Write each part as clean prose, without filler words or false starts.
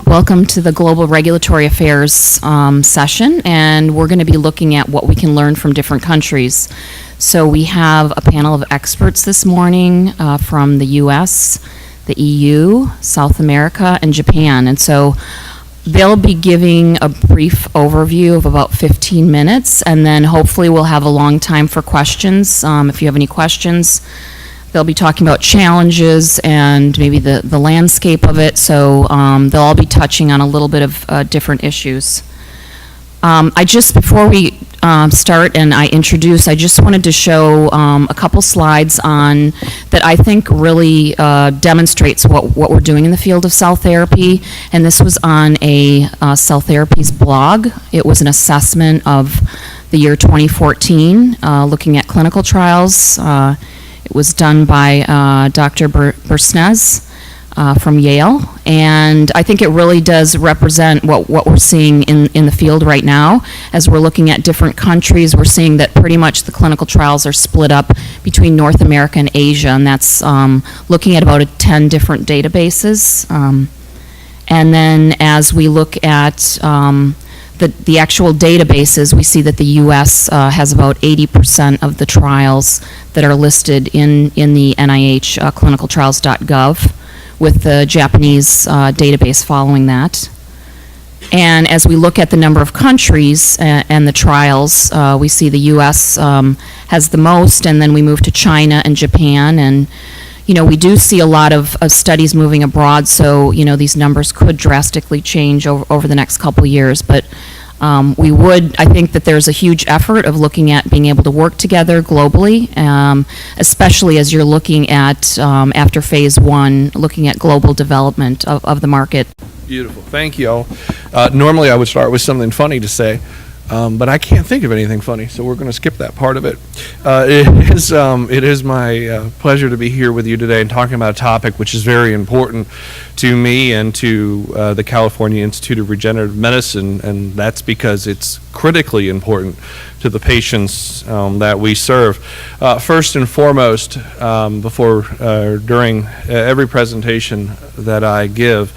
Welcome to the Global Regulatory Affairs session, and we're going to be looking at what we can learn from different countries. So we have a panel of experts this morning from the US, the EU, South America, and Japan. And so they'll be giving a brief overview of about 15 minutes, and then hopefully we'll have a long time for questions. If you have any questions, they'll be talking about challenges and maybe the landscape of it, so they'll all be touching on a little bit of different issues. Before we start and I introduce, I just wanted to show a couple slides on that I think really demonstrates what we're doing in the field of cell therapy, and this was on a Cell Therapies blog. It was an assessment of the year 2014, looking at clinical trials. It was done by Dr. Vertes from Yale, and I think it really does represent what we're seeing in the field right now. As we're looking at different countries, we're seeing that pretty much the clinical trials are split up between North America and Asia, and that's looking at about 10 different databases. And then as we look at the actual databases, we see that the U.S. has about 80% of the trials that are listed in the NIH clinicaltrials.gov, with the Japanese database following that. And as we look at the number of countries and the trials, we see the U.S. Has the most, and then we move to China and Japan. And we do see a lot of studies moving abroad, so these numbers could drastically change over the next couple years. But I think that there's a huge effort of looking at being able to work together globally, especially as you're looking at, after phase one, looking at global development of the market. Beautiful. Thank you all. Normally I would start with something funny to say, but I can't think of anything funny, so we're going to skip that part of it. It is my pleasure to be here with you today and talking about a topic which is very important to me and to the California Institute of Regenerative Medicine, and that's because it's critically important to the patients that we serve. First and foremost, during every presentation that I give,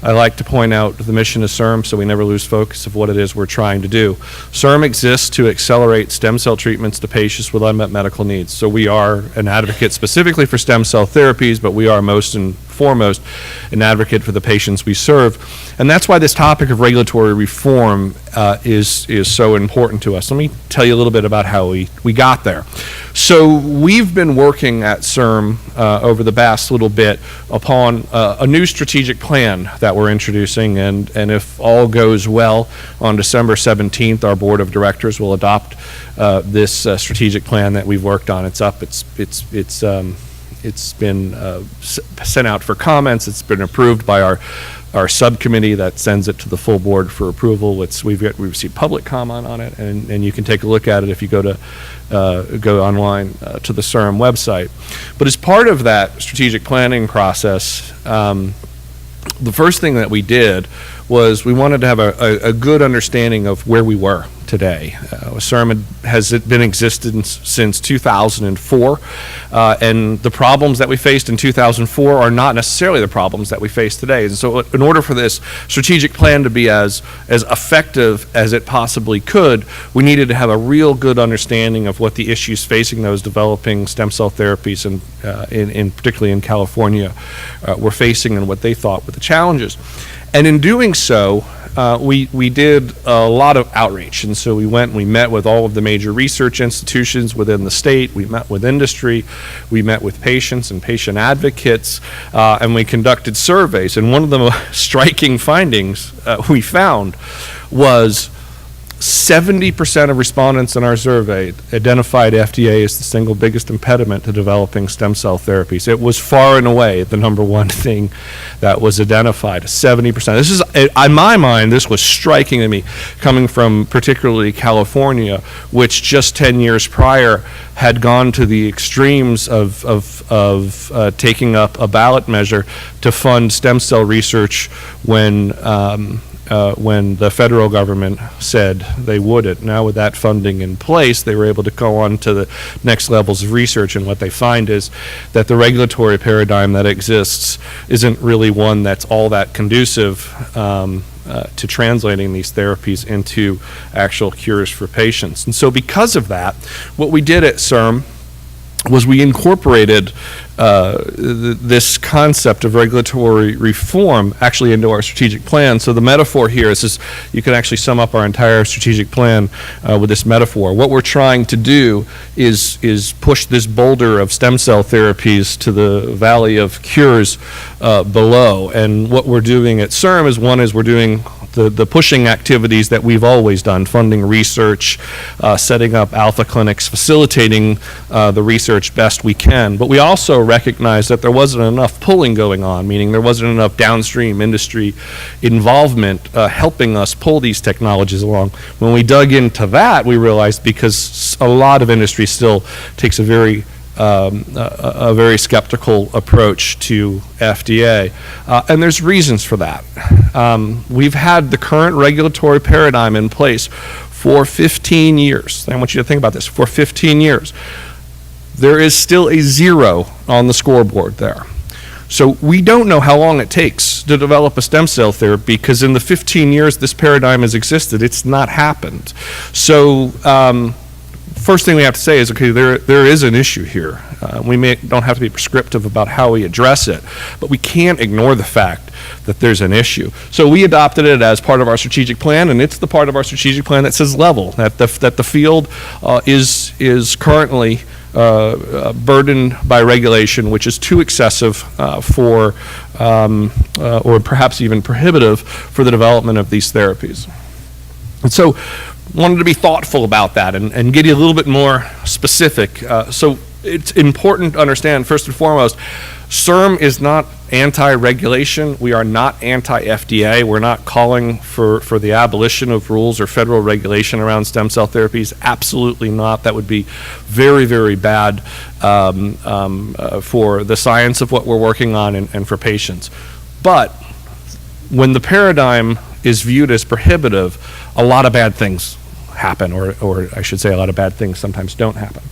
I like to point out the mission of CIRM so we never lose focus of what it is we're trying to do. CIRM exists to accelerate stem cell treatments to patients with unmet medical needs. So we are an advocate specifically for stem cell therapies, but we are most and foremost an advocate for the patients we serve. And that's why this topic of regulatory reform is so important to us. Let me tell you a little bit about how we got there. So we've been working at CIRM over the past little bit upon a new strategic plan that we're introducing, and if all goes well, on December 17th, our board of directors will adopt this strategic plan that we've worked on. It's up. It's been sent out for comments. It's been approved by our subcommittee that sends it to the full board for approval. We've received public comment on it, and you can take a look at it if you go online to the CIRM website. But as part of that strategic planning process, the first thing that we did was we wanted to have a good understanding of where we were today. CIRM has been existed since 2004, and the problems that we faced in 2004 are not necessarily the problems that we face today. And so in order for this strategic plan to be as effective as it possibly could, we needed to have a real good understanding of what the issues facing those developing stem cell therapies, and particularly in California, were facing, and what they thought were the challenges. And in doing so, we did a lot of outreach, and so we went and we met with all of the major research institutions within the state. We met with industry, we met with patients and patient advocates, and we conducted surveys. And one of the most striking findings we found was 70% of respondents in our survey identified FDA as the single biggest impediment to developing stem cell therapies. It was far and away the number one thing that was identified, 70%. This is, in my mind, this was striking to me, coming from particularly California, which just 10 years prior had gone to the extremes of taking up a ballot measure to fund stem cell research when when the federal government said they wouldn't. Now with that funding in place, they were able to go on to the next levels of research, and what they find is that the regulatory paradigm that exists isn't really one that's all that conducive to translating these therapies into actual cures for patients. And so because of that, what we did at CIRM was we incorporated this concept of regulatory reform actually into our strategic plan. So the metaphor here is this, you can actually sum up our entire strategic plan with this metaphor. What we're trying to do is push this boulder of stem cell therapies to the valley of cures below. And what we're doing at CIRM is we're doing the pushing activities that we've always done, funding research, setting up alpha clinics, facilitating the research best we can. But we also recognize that there wasn't enough pulling going on, meaning there wasn't enough downstream industry involvement helping us pull these technologies along. When we dug into that, we realized because a lot of industry still takes a very skeptical approach to FDA, and there's reasons for that. We've had the current regulatory paradigm in place for 15 years. I want you to think about this. For 15 years, there is still a 0 on the scoreboard there. So we don't know how long it takes to develop a stem cell therapy, because in the 15 years this paradigm has existed, it's not happened. So first thing we have to say is, okay, there is an issue here. We don't have to be prescriptive about how we address it, but we can't ignore the fact that there's an issue. So we adopted it as part of our strategic plan, and it's the part of our strategic plan that says level, that the field is currently burdened by regulation, which is too excessive or perhaps even prohibitive for the development of these therapies. And so wanted to be thoughtful about that and get you a little bit more specific. So it's important to understand, first and foremost, CIRM is not anti-regulation. We are not anti-FDA. We're not calling for the abolition of rules or federal regulation around stem cell therapies. Absolutely not. That would be very, very bad for the science of what we're working on and for patients. But when the paradigm is viewed as prohibitive, a lot of bad things happen, or I should say a lot of bad things sometimes don't happen.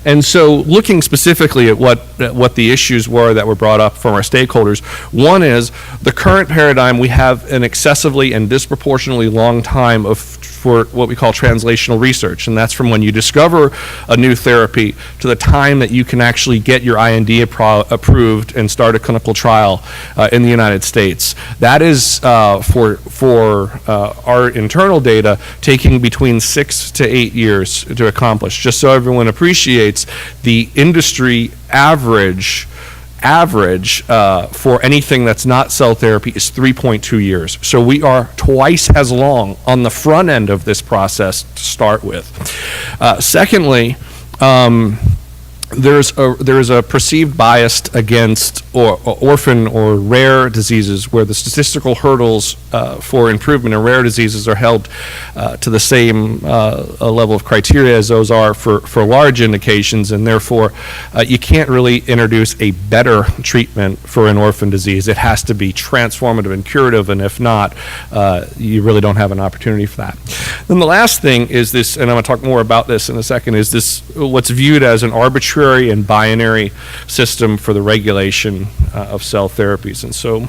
And so looking specifically at what the issues were that were brought up from our stakeholders, one is the current paradigm, we have an excessively and disproportionately long time for what we call translational research, and that's from when you discover a new therapy to the time that you can actually get your IND approved and start a clinical trial in the United States. That is for our internal data taking between 6 to 8 years to accomplish. Just so everyone appreciates, the industry average for anything that's not cell therapy is 3.2 years. So we are twice as long on the front end of this process to start with. Secondly, there's a perceived bias against orphan or rare diseases, where the statistical hurdles for improvement in rare diseases are held to the same level of criteria as those are for large indications, and therefore you can't really introduce a better treatment for an orphan disease. It has to be transformative and curative, and if not, you really don't have an opportunity for that. Then the last thing is this, and I'm going to talk more about this in a second, is this what's viewed as an arbitrary and binary system for the regulation of cell therapies. And so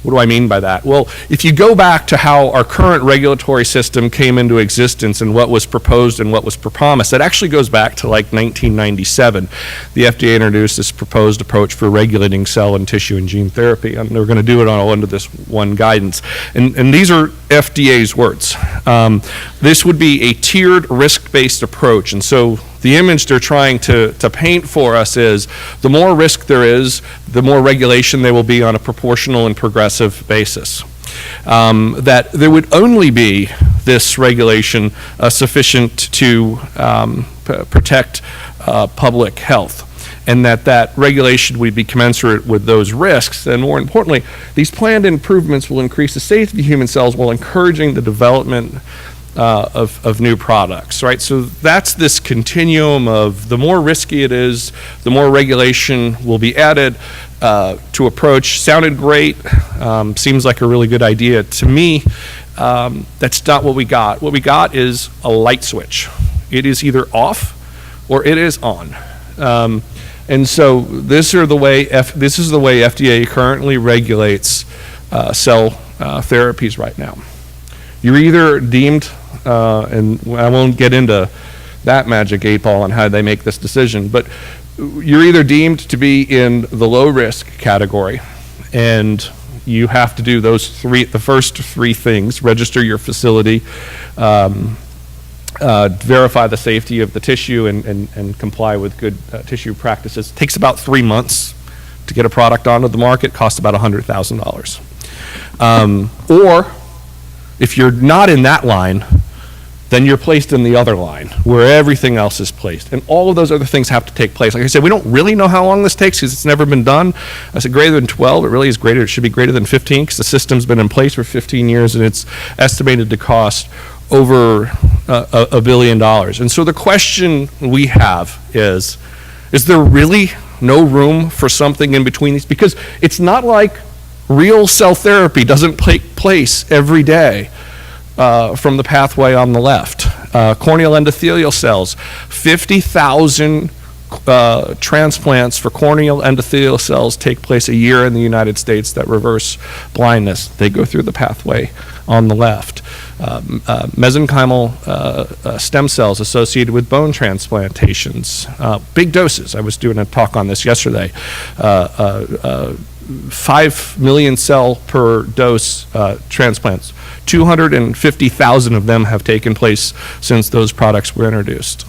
what do I mean by that? Well, if you go back to how our current regulatory system came into existence and what was proposed and what was promised, that actually goes back to like 1997. The FDA introduced this proposed approach for regulating cell and tissue and gene therapy, and they're going to do it all under this one guidance. And these are FDA's words. This would be a tiered risk-based approach, and so the image they're trying to paint for us is the more risk there is, the more regulation there will be on a proportional and progressive basis. That there would only be this regulation sufficient to protect public health, and that regulation would be commensurate with those risks. And more importantly, these planned improvements will increase the safety of human cells while encouraging the development of new products, right? So that's this continuum of the more risky it is, the more regulation will be added to approach. Sounded great, seems like a really good idea. To me, that's not what we got. What we got is a light switch. It is either off or it is on. And so this is the way FDA currently regulates cell therapies right now. You're either deemed, and I won't get into that magic 8-ball on how they make this decision, but you're either deemed to be in the low risk category, and you have to do the first three things: register your facility, verify the safety of the tissue, and comply with good tissue practices. It takes about 3 months to get a product onto the market. Costs about $100,000. Or if you're not in that line, then you're placed in the other line where everything else is placed. And all of those other things have to take place. Like I said, we don't really know how long this takes because it's never been done. I said greater than 12, it really is greater, it should be greater than 15 because the system's been in place for 15 years and it's estimated to cost over $1 billion. And so the question we have is there really no room for something in between these? Because it's not like real cell therapy doesn't take place every day from the pathway on the left. Corneal endothelial cells, 50,000 transplants for corneal endothelial cells take place a year in the United States that reverse blindness. They go through the pathway on the left. Mesenchymal stem cells associated with bone transplantations. Big doses. I was doing a talk on this yesterday. 5 million cell per dose transplants. 250,000 of them have taken place since those products were introduced.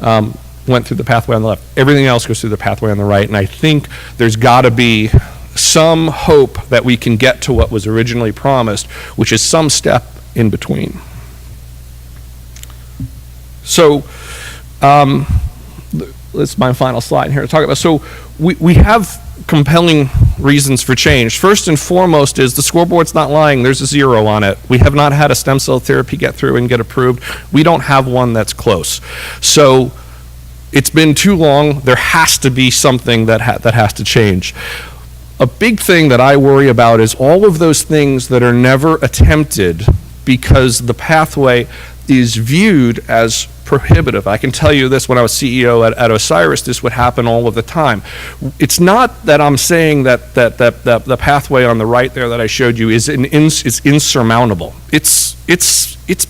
Went through the pathway on the left. Everything else goes through the pathway on the right, and I think there's got to be some hope that we can get to what was originally promised, which is some step in between. So, this is my final slide here to talk about. So, we have compelling reasons for change. First and foremost is the scoreboard's not lying. There's a 0 on it. We have not had a stem cell therapy get through and get approved. We don't have one that's close. So it's been too long. There has to be something that has to change. A big thing that I worry about is all of those things that are never attempted because the pathway is viewed as prohibitive. I can tell you this, when I was CEO at Osiris, this would happen all of the time. It's not that I'm saying that the pathway on the right there that I showed you is insurmountable. It's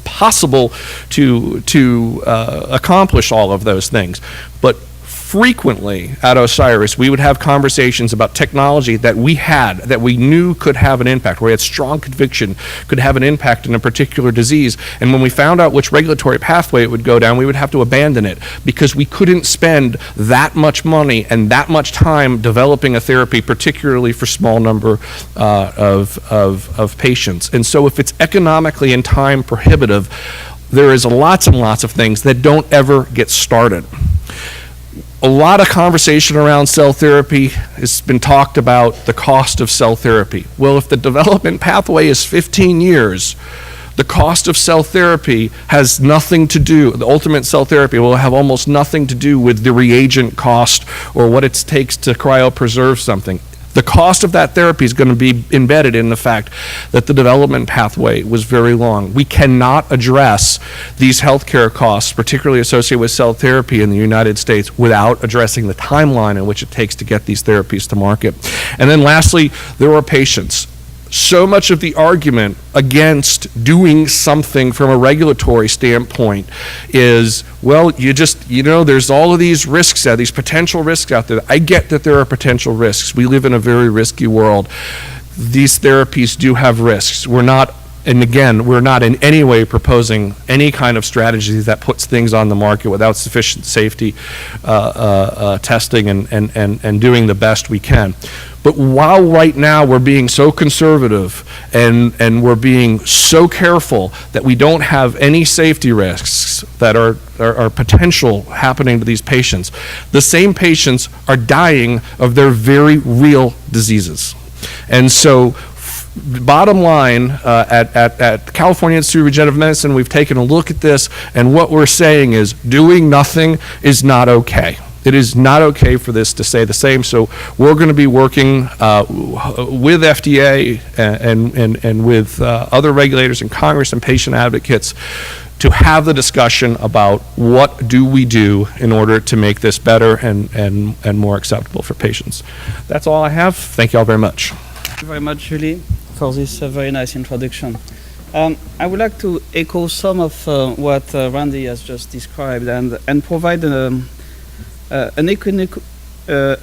possible to accomplish all of those things, but frequently at Osiris, we would have conversations about technology that we knew could have an impact, where we had strong conviction could have an impact in a particular disease. And when we found out which regulatory pathway it would go down, we would have to abandon it because we couldn't spend that much money and that much time developing a therapy, particularly for small number of patients. And so if it's economically and time prohibitive, there is lots and lots of things that don't ever get started. A lot of conversation around cell therapy has been talked about the cost of cell therapy. Well, if the development pathway is 15 years, the cost of cell therapy has nothing to do, the ultimate cell therapy will have almost nothing to do with the reagent cost or what it takes to cryopreserve something. The cost of that therapy is going to be embedded in the fact that the development pathway was very long. We cannot address these healthcare costs, particularly associated with cell therapy in the United States, without addressing the timeline in which it takes to get these therapies to market. And then lastly, there are patients. So much of the argument against doing something from a regulatory standpoint is, well, there's all of these risks out, these potential risks out there. I get that there are potential risks. We live in a very risky world. These therapies do have risks. We're not in any way proposing any kind of strategy that puts things on the market without sufficient safety testing and doing the best we can. But while right now we're being so conservative and we're being so careful that we don't have any safety risks that are potential happening to these patients, the same patients are dying of their very real diseases. And so bottom line, at California Institute of Regenerative Medicine, we've taken a look at this, and what we're saying is doing nothing is not okay. It is not okay for this to stay the same. So we're going to be working with FDA and with other regulators in Congress and patient advocates to have the discussion about what do we do in order to make this better and more acceptable for patients. That's all I have. Thank you all very much. Thank you very much, Julie, for this very nice introduction. I would like to echo some of what Randy has just described and provide a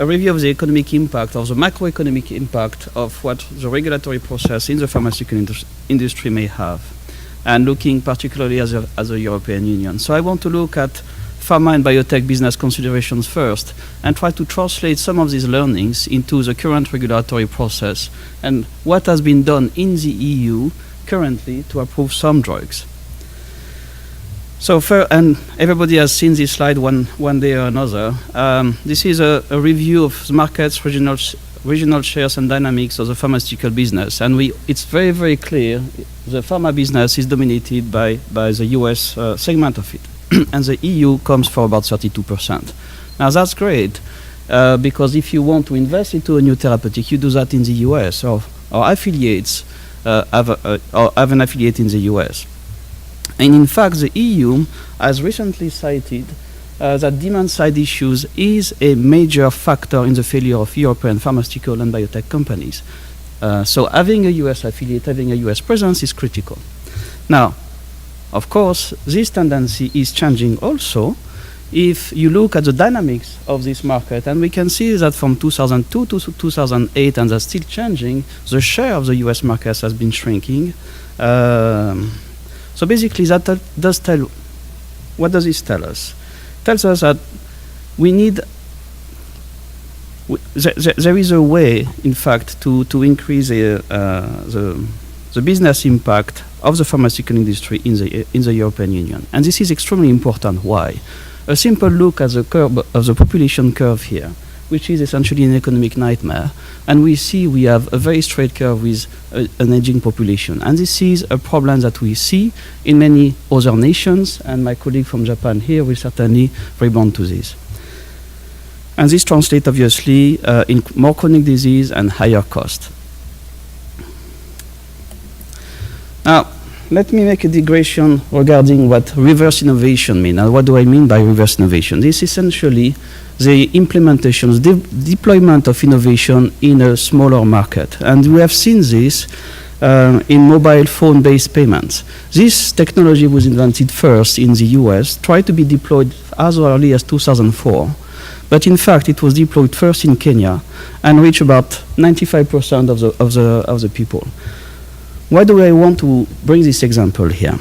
review of the economic impact or the macroeconomic impact of what the regulatory process in the pharmaceutical industry may have, and looking particularly as a European Union. So I want to look at pharma and biotech business considerations first and try to translate some of these learnings into the current regulatory process and what has been done in the EU currently to approve some drugs. So, and everybody has seen this slide one day or another. This is a review of the markets, regional shares and dynamics of the pharmaceutical business. And it's very, very clear the pharma business is dominated by the US segment of it. And the EU comes for about 32%. Now that's great, because if you want to invest into a new therapeutic, you do that in the US, or affiliates have an affiliate in the US. And in fact, the EU has recently cited that demand-side issues is a major factor in the failure of European pharmaceutical and biotech companies. So having a US affiliate, having a US presence is critical. Now, of course, this tendency is changing also if you look at the dynamics of this market, and we can see that from 2002 to 2008, and that's still changing, the share of the US market has been shrinking. So basically that does tell, what does this tell us? It tells us that we need, there is a way, in fact, to increase the business impact of the pharmaceutical industry in the European Union. And this is extremely important. Why? A simple look at the curve of the population curve here, which is essentially an economic nightmare. And we see we have a very straight curve with an aging population. And this is a problem that we see in many other nations, and my colleague from Japan here will certainly rebound to this. And this translates obviously in more chronic disease and higher cost. Now, let me make a digression regarding what reverse innovation means. Now, what do I mean by reverse innovation? This is essentially the implementation, the deployment of innovation in a smaller market. And we have seen this in mobile phone-based payments. This technology was invented first in the US, tried to be deployed as early as 2004. But in fact, it was deployed first in Kenya and reached about 95% of the people. Why do I want to bring this example here?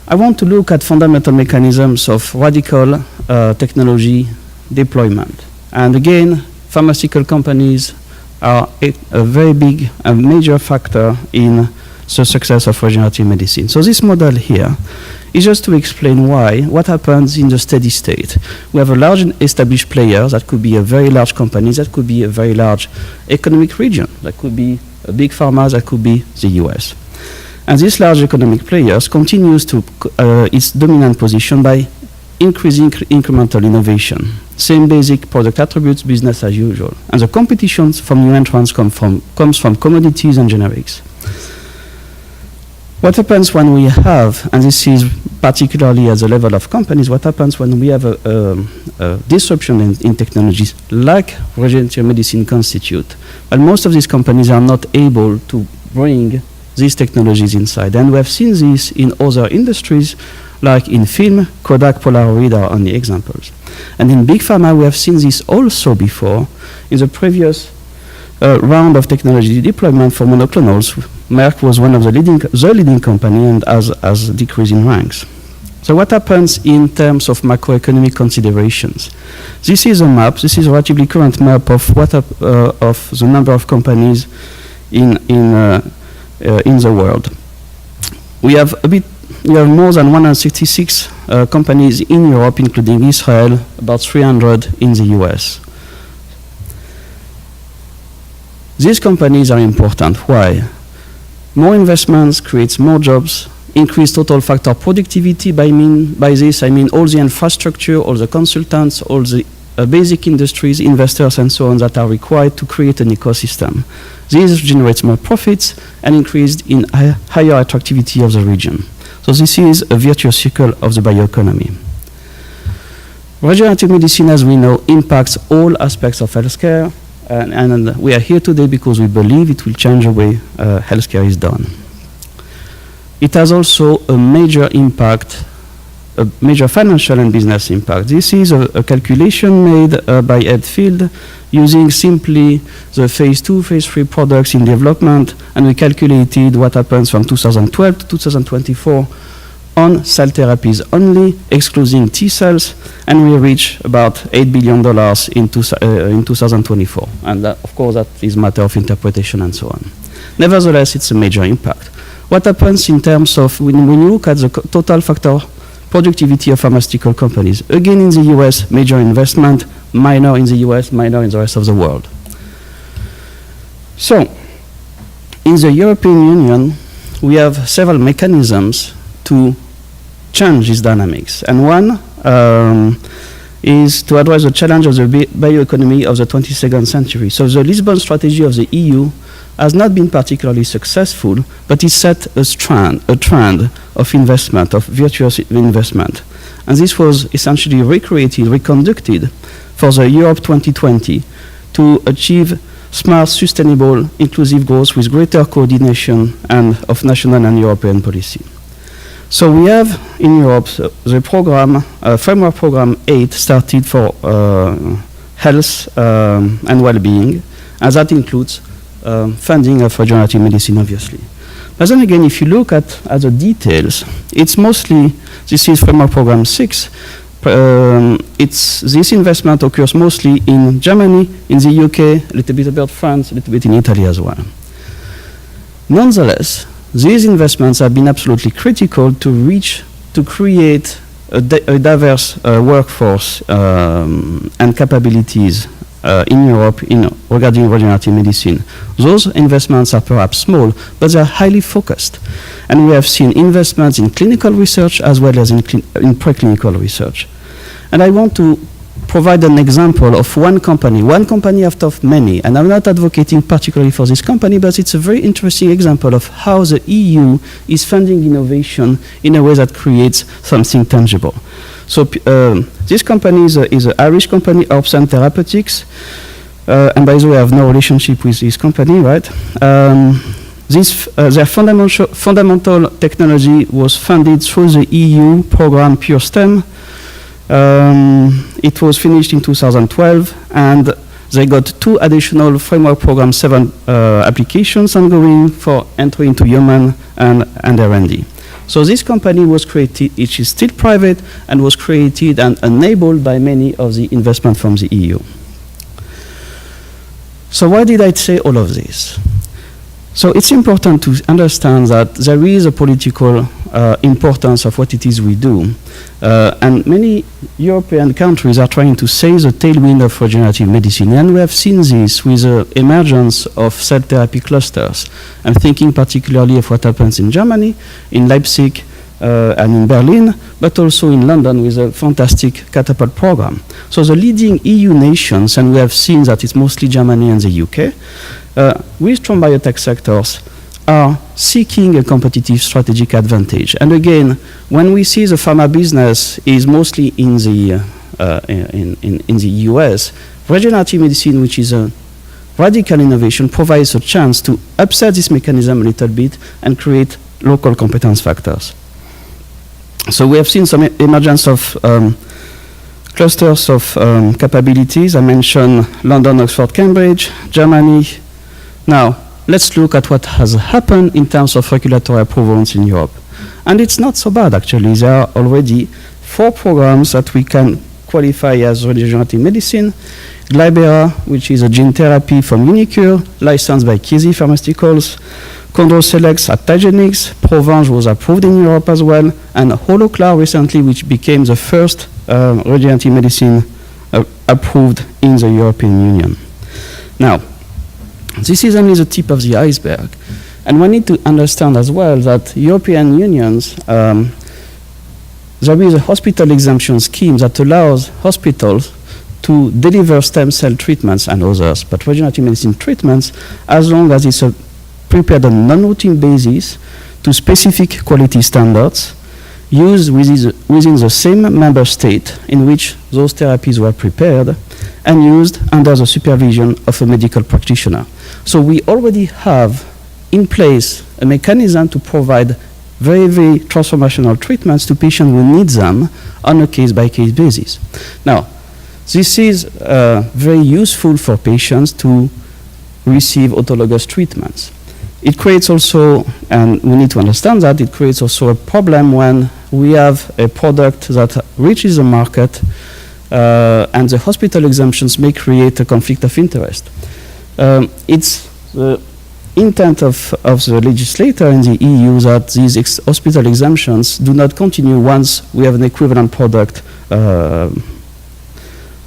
I want to look at fundamental mechanisms of radical technology deployment. And again, pharmaceutical companies are a very big and major factor in the success of regenerative medicine. So this model here is just to explain what happens in the steady state. We have a large established player, that could be a very large company, that could be a very large economic region, that could be a big pharma, that could be the US. And this large economic players continues to its dominant position by increasing incremental innovation. Same basic product attributes, business as usual. And the competition from new entrants comes from commodities and generics. What happens when we have, and this is particularly at the level of companies, what happens when we have a disruption in technologies like Regenerative Medicine constitute? Well, most of these companies are not able to bring these technologies inside. And we have seen this in other industries, like in film, Kodak, Polaroid are only examples. And in big pharma, we have seen this also before. In the previous round of technology deployment for monoclonals, Merck was one of the leading company and has decreased in ranks. So what happens in terms of macroeconomic considerations? This is a map. This is a relatively current map of of the number of companies in the world. We have more than 166 companies in Europe, including Israel, about 300 in the US. These companies are important. Why? More investments creates more jobs, increase total factor productivity. By this, I mean all the infrastructure, all the consultants, all the basic industries, investors, and so on that are required to create an ecosystem. This generates more profits and increased in higher attractivity of the region. So this is a virtuous circle of the bioeconomy. Regenerative medicine, as we know, impacts all aspects of healthcare, and we are here today because we believe it will change the way healthcare is done. It has also a major impact, a major financial and business impact. This is a calculation made by Ed Field using simply the phase 2, phase 3 products in development, and we calculated what happens from 2012 to 2024 on cell therapies only, excluding T cells, and we reach about $8 billion in 2024. And of course, that is a matter of interpretation and so on. Nevertheless, it's a major impact. What happens in terms of, when you look at the total factor productivity of pharmaceutical companies, again in the US, major investment, minor in the US, minor in the rest of the world. So, in the European Union, we have several mechanisms to change these dynamics. And one is to address the challenge of the bioeconomy of the 22nd century. So the Lisbon strategy of the EU has not been particularly successful, but it set a trend of investment, of virtuous investment. And this was essentially recreated, reconducted for the Europe 2020 to achieve smart, sustainable, inclusive growth with greater coordination and of national and European policy. So we have in Europe the program, framework program 8 started for health and well-being, and that includes funding of regenerative medicine, obviously. But then again, if you look at the details, it's mostly, this is framework program 6, this investment occurs mostly in Germany, in the UK, a little bit about France, a little bit in Italy as well. Nonetheless, these investments have been absolutely critical to create a diverse workforce and capabilities in Europe regarding regenerative medicine. Those investments are perhaps small, but they are highly focused. And we have seen investments in clinical research as well as in preclinical research. And I want to provide an example of one company out of many, and I'm not advocating particularly for this company, but it's a very interesting example of how the EU is funding innovation in a way that creates something tangible. So this company is an Irish company, Allickson Therapeutics, and by the way, I have no relationship with this company, right? Their fundamental technology was funded through the EU program Pure STEM. It was finished in 2012, and they got 2 additional framework program 7 applications ongoing for entry into human and R&D. So this company was created, it is still private, and was created and enabled by many of the investment from the EU. So why did I say all of this? So it's important to understand that there is a political importance of what it is we do. And many European countries are trying to seize the tailwind of regenerative medicine. And we have seen this with the emergence of cell therapy clusters. I'm thinking particularly of what happens in Germany, in Leipzig, and in Berlin, but also in London with a fantastic catapult program. So the leading EU nations, and we have seen that it's mostly Germany and the UK, with strong biotech sectors, are seeking a competitive strategic advantage. And again, when we see the pharma business is mostly in the US, regenerative medicine, which is a radical innovation, provides a chance to upset this mechanism a little bit and create local competence factors. So we have seen some emergence of clusters of capabilities. I mentioned London, Oxford, Cambridge, Germany. Now, let's look at what has happened in terms of regulatory approvals in Europe. And it's not so bad, actually. There are already 4 programs that we can qualify as regenerative medicine. Glybera, which is a gene therapy from Unicure, licensed by Chiesi Pharmaceuticals. Chondrocelex at Tygenix. Provenge was approved in Europe as well. And Holoclar recently, which became the first regenerative medicine approved in the European Union. Now, This is only the tip of the iceberg. And we need to understand as well that European unions, there is a hospital exemption scheme that allows hospitals to deliver stem cell treatments and others, but regenerative medicine treatments, as long as it's prepared on a non-routine basis to specific quality standards, used within the same member state in which those therapies were prepared, and used under the supervision of a medical practitioner. So we already have in place a mechanism to provide very, very transformational treatments to patients who need them on a case-by-case basis. Now, this is very useful for patients to receive autologous treatments. It creates also, and we need to understand that, it creates also a problem when we have a product that reaches the market and the hospital exemptions may create a conflict of interest. It's the intent of the legislator in the EU that these hospital exemptions do not continue once we have an equivalent product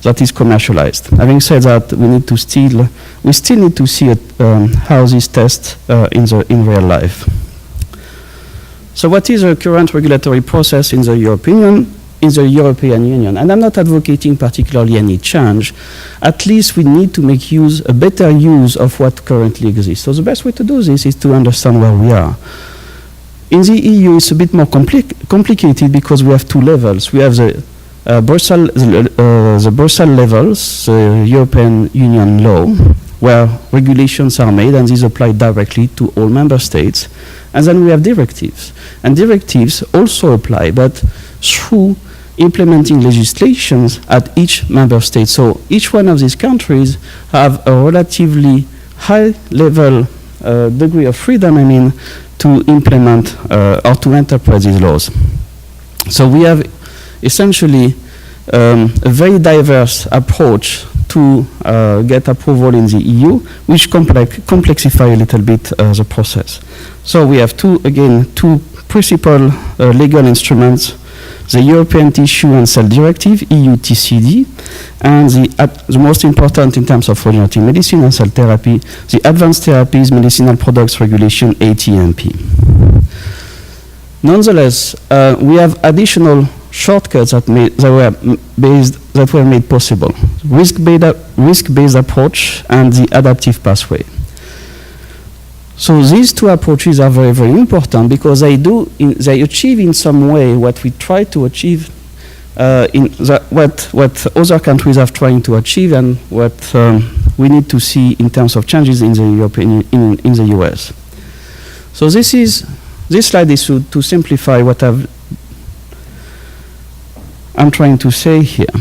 that is commercialized. Having said that, we still need to see how this tests in real life. So what is the current regulatory process in the European Union? And I'm not advocating particularly any change. At least we need to make a better use of what currently exists. So the best way to do this is to understand where we are. In the EU, it's a bit more complicated because we have two levels. We have the Brussels levels, the European Union law, where regulations are made and these apply directly to all member states. And then we have directives. And directives also apply, but through implementing legislations at each member state. So each one of these countries have a relatively high level degree of freedom, to implement or to interpret these laws. So we have essentially a very diverse approach to get approval in the EU, which complexify a little bit the process. So we have two principal legal instruments: the European Tissue and Cell Directive, EU TCD, and the most important in terms of regenerative medicine and cell therapy, the Advanced Therapies Medicinal Products Regulation, ATMP. Nonetheless, we have additional shortcuts that were made possible: risk-based approach and the adaptive pathway. So these two approaches are very, very important because they achieve in some way what we try to achieve, what other countries are trying to achieve, and what we need to see in terms of changes in the US. So this slide is to simplify what I'm trying to say here.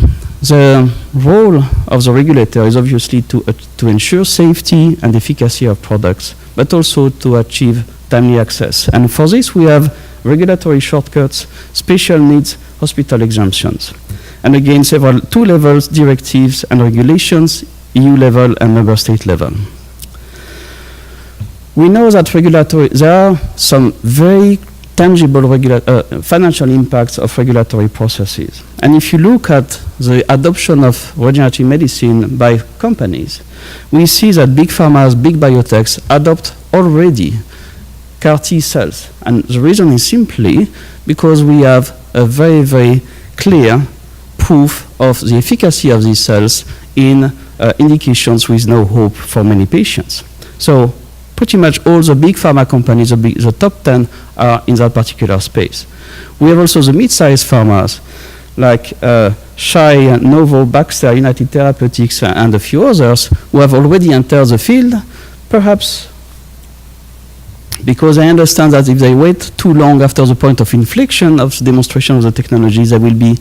The role of the regulator is obviously to ensure safety and efficacy of products, but also to achieve timely access. And for this, we have regulatory shortcuts, special needs, hospital exemptions. And again, two levels, directives and regulations, EU level and member state level. We know that there are some very tangible financial impacts of regulatory processes. And if you look at the adoption of regenerative medicine by companies, we see that big pharmas, big biotechs adopt already CAR T cells. And the reason is simply because we have a very, very clear proof of the efficacy of these cells in indications with no hope for many patients. So pretty much all the big pharma companies, the top 10, are in that particular space. We have also the mid-sized pharmas, like Shai, Novo, Baxter, United Therapeutics, and a few others, who have already entered the field, perhaps because I understand that if they wait too long after the point of inflection of the demonstration of the technologies, they will be,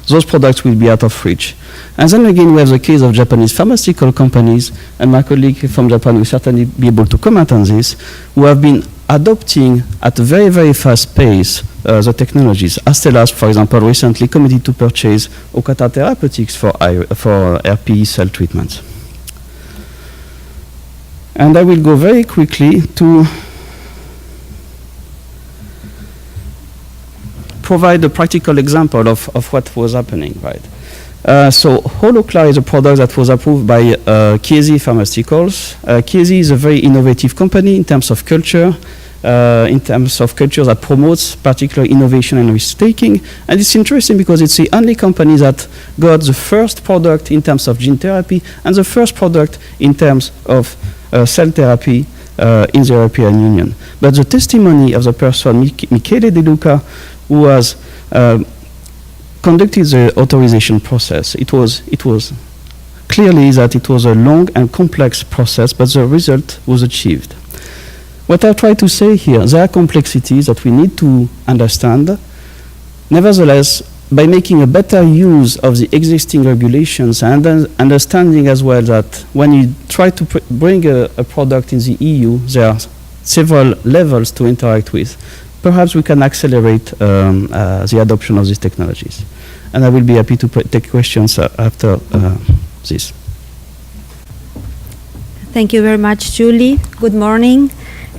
those products will be out of reach. And then again, we have the case of Japanese pharmaceutical companies, and my colleague from Japan will certainly be able to comment on this, who have been adopting at a very, very fast pace the technologies. Astellas, for example, recently committed to purchase Okata Therapeutics for RPE cell treatments. And I will go very quickly to provide a practical example of what was happening, right? So Holoclar is a product that was approved by Chiesi Pharmaceuticals. Chiesi is a very innovative company in terms of culture, that promotes particular innovation and risk-taking. And it's interesting because it's the only company that got the first product in terms of gene therapy and the first product in terms of cell therapy in the European Union. But the testimony of the person, Michele De Luca, who has conducted the authorization process, it was clearly that it was a long and complex process, but the result was achieved. What I try to say here, there are complexities that we need to understand. Nevertheless, by making a better use of the existing regulations and understanding as well that when you try to bring a product in the EU, there are several levels to interact with, perhaps we can accelerate the adoption of these technologies. And I will be happy to take questions after this. Thank you very much, Julie. Good morning.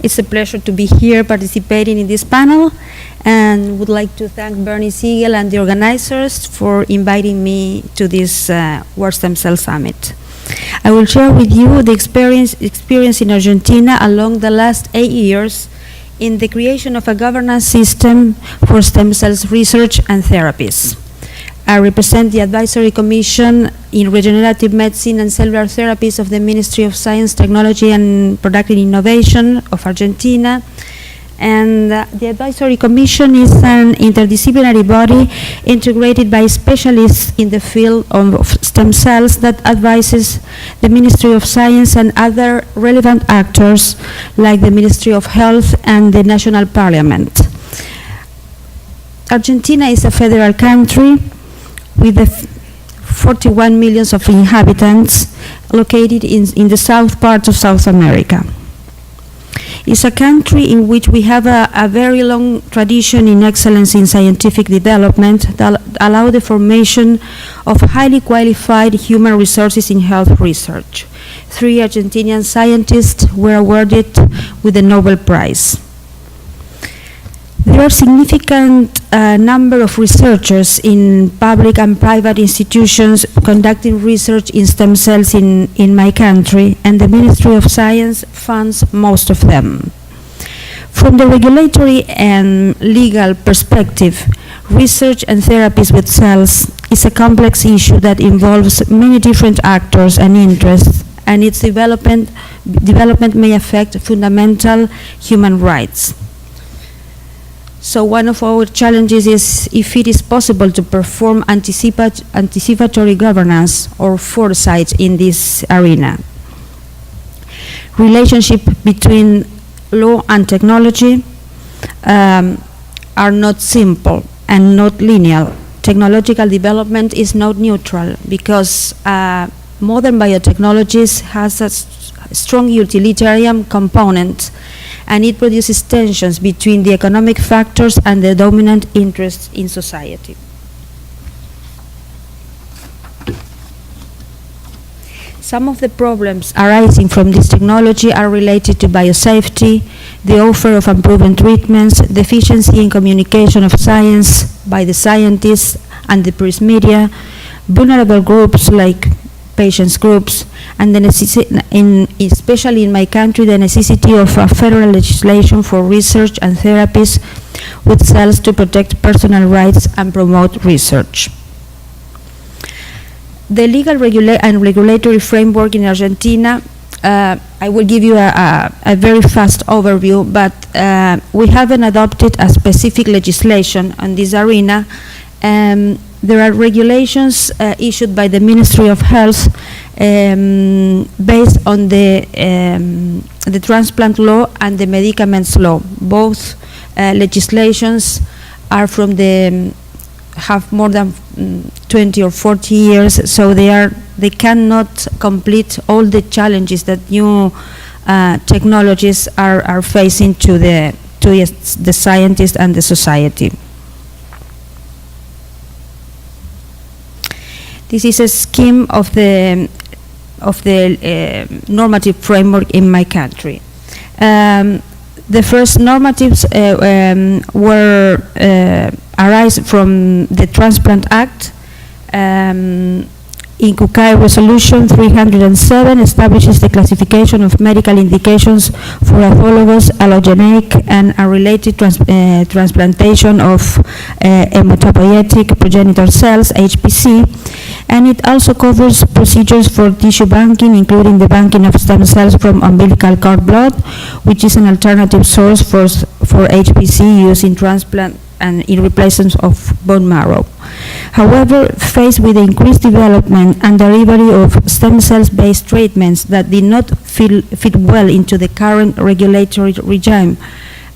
It's a pleasure to be here participating in this panel, and would like to thank Bernie Siegel and the organizers for inviting me to this World Stem Cell Summit. I will share with you the experience in Argentina along the last 8 years in the creation of a governance system for stem cells research and therapies. I represent the Advisory Commission in Regenerative Medicine and Cellular Therapies of the Ministry of Science, Technology and Productive Innovation of Argentina. And the Advisory Commission is an interdisciplinary body integrated by specialists in the field of stem cells that advises the Ministry of Science and other relevant actors like the Ministry of Health and the National Parliament. Argentina is a federal country with 41 million of inhabitants located in the south part of South America. It's a country in which we have a very long tradition in excellence in scientific development that allow the formation of highly qualified human resources in health research. 3 Argentinian scientists were awarded with the Nobel Prize. There are significant number of researchers in public and private institutions conducting research in stem cells in my country, and the Ministry of Science funds most of them. From the regulatory and legal perspective, research and therapies with cells is a complex issue that involves many different actors and interests, and its development may affect fundamental human rights. So one of our challenges is if it is possible to perform anticipatory governance or foresight in this arena. Relationship between law and technology are not simple and not linear. Technological development is not neutral because modern biotechnologies has a strong utilitarian component, and it produces tensions between the economic factors and the dominant interests in society. Some of the problems arising from this technology are related to biosafety, the offer of unproven treatments, deficiency in communication of science by the scientists and the press media, vulnerable groups like patients groups, and especially in my country, the necessity of a federal legislation for research and therapies with cells to protect personal rights and promote research. The legal and regulatory framework in Argentina, I will give you a very fast overview, but we haven't adopted a specific legislation on this arena. There are regulations issued by the Ministry of Health based on the transplant law and the medicaments law. Both legislations are from have more than 20 or 40 years, so they cannot complete all the challenges that new technologies are facing to the scientists and the society. This is a scheme of the normative framework in my country. The first normatives arise from the Transplant Act, INCUCAI Resolution 307 establishes the classification of medical indications for autologous, allogeneic, and unrelated transplantation of hematopoietic progenitor cells, HPC, and it also covers procedures for tissue banking, including the banking of stem cells from umbilical cord blood, which is an alternative source for HPC used in transplant and in replacement of bone marrow. However, faced with the increased development and delivery of stem cells-based treatments that did not fit well into the current regulatory regime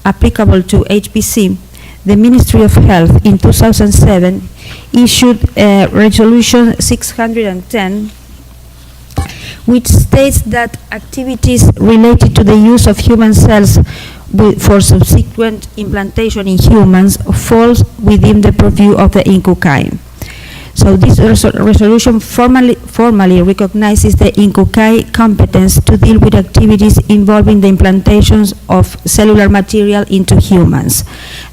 applicable to HPC, the Ministry of Health in 2007 issued Resolution 610, which states that activities related to the use of human cells for subsequent implantation in humans falls within the purview of the INCUCAI. So this resolution formally recognizes the INCUCAI competence to deal with activities involving the implantations of cellular material into humans.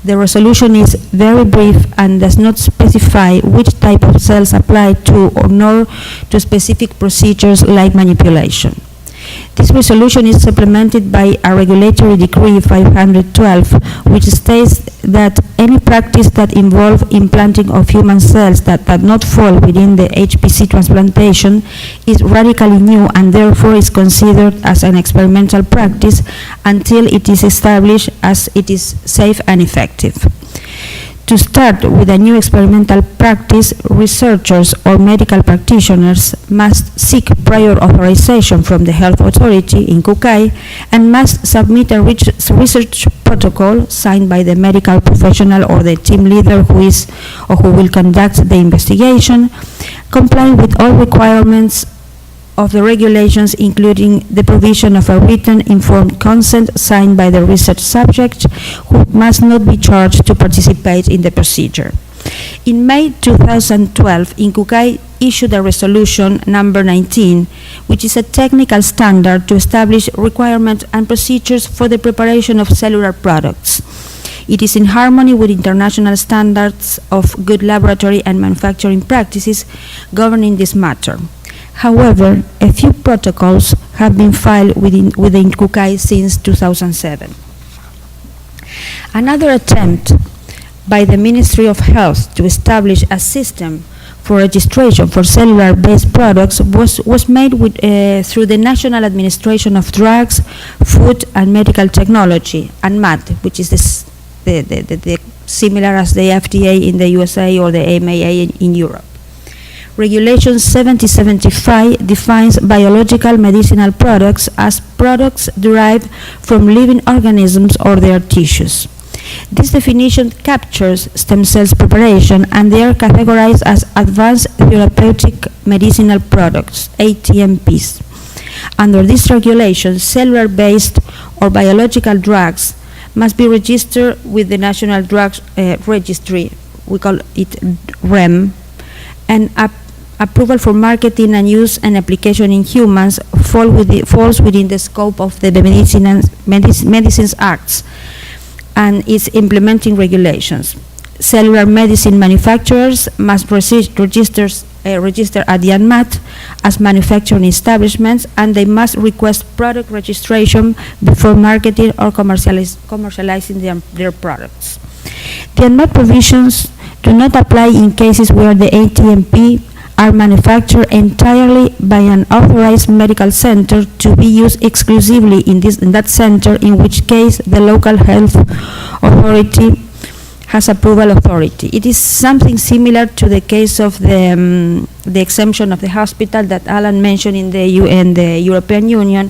The resolution is very brief and does not specify which type of cells apply to or nor to specific procedures like manipulation. This resolution is supplemented by a regulatory decree 512, which states that any practice that involves implanting of human cells that do not fall within the HPC transplantation is radically new and therefore is considered as an experimental practice until it is established as it is safe and effective. To start with a new experimental practice, researchers or medical practitioners must seek prior authorization from the health authority in INCUCAI and must submit a research protocol signed by the medical professional or the team leader who will conduct the investigation, complying with all requirements of the regulations, including the provision of a written informed consent signed by the research subject, who must not be charged to participate in the procedure. In May 2012, INCUCAI issued a resolution number 19, which is a technical standard to establish requirements and procedures for the preparation of cellular products. It is in harmony with international standards of good laboratory and manufacturing practices governing this matter. However, a few protocols have been filed with the INCUCAI since 2007. Another attempt by the Ministry of Health to establish a system for registration for cellular-based products was made through the National Administration of Drugs, Food and Medical Technology, ANMAT, which is the similar as the FDA in the USA or the MAA in Europe. Regulation 7075 defines biological medicinal products as products derived from living organisms or their tissues. This definition captures stem cells preparation, and they are categorized as advanced therapeutic medicinal products, ATMPs. Under this regulation, cellular-based or biological drugs must be registered with the National Drugs Registry, we call it REM, and approval for marketing and use and application in humans falls within the scope of the Medicines Acts and its implementing regulations. Cellular medicine manufacturers must register at the ANMAT as manufacturing establishments, and they must request product registration before marketing or commercializing their products. The ANMAT provisions do not apply in cases where the ATMP are manufactured entirely by an authorized medical center to be used exclusively in that center, in which case the local health authority has approval authority. It is something similar to the case of the exemption of the hospital that Alain mentioned in the European Union,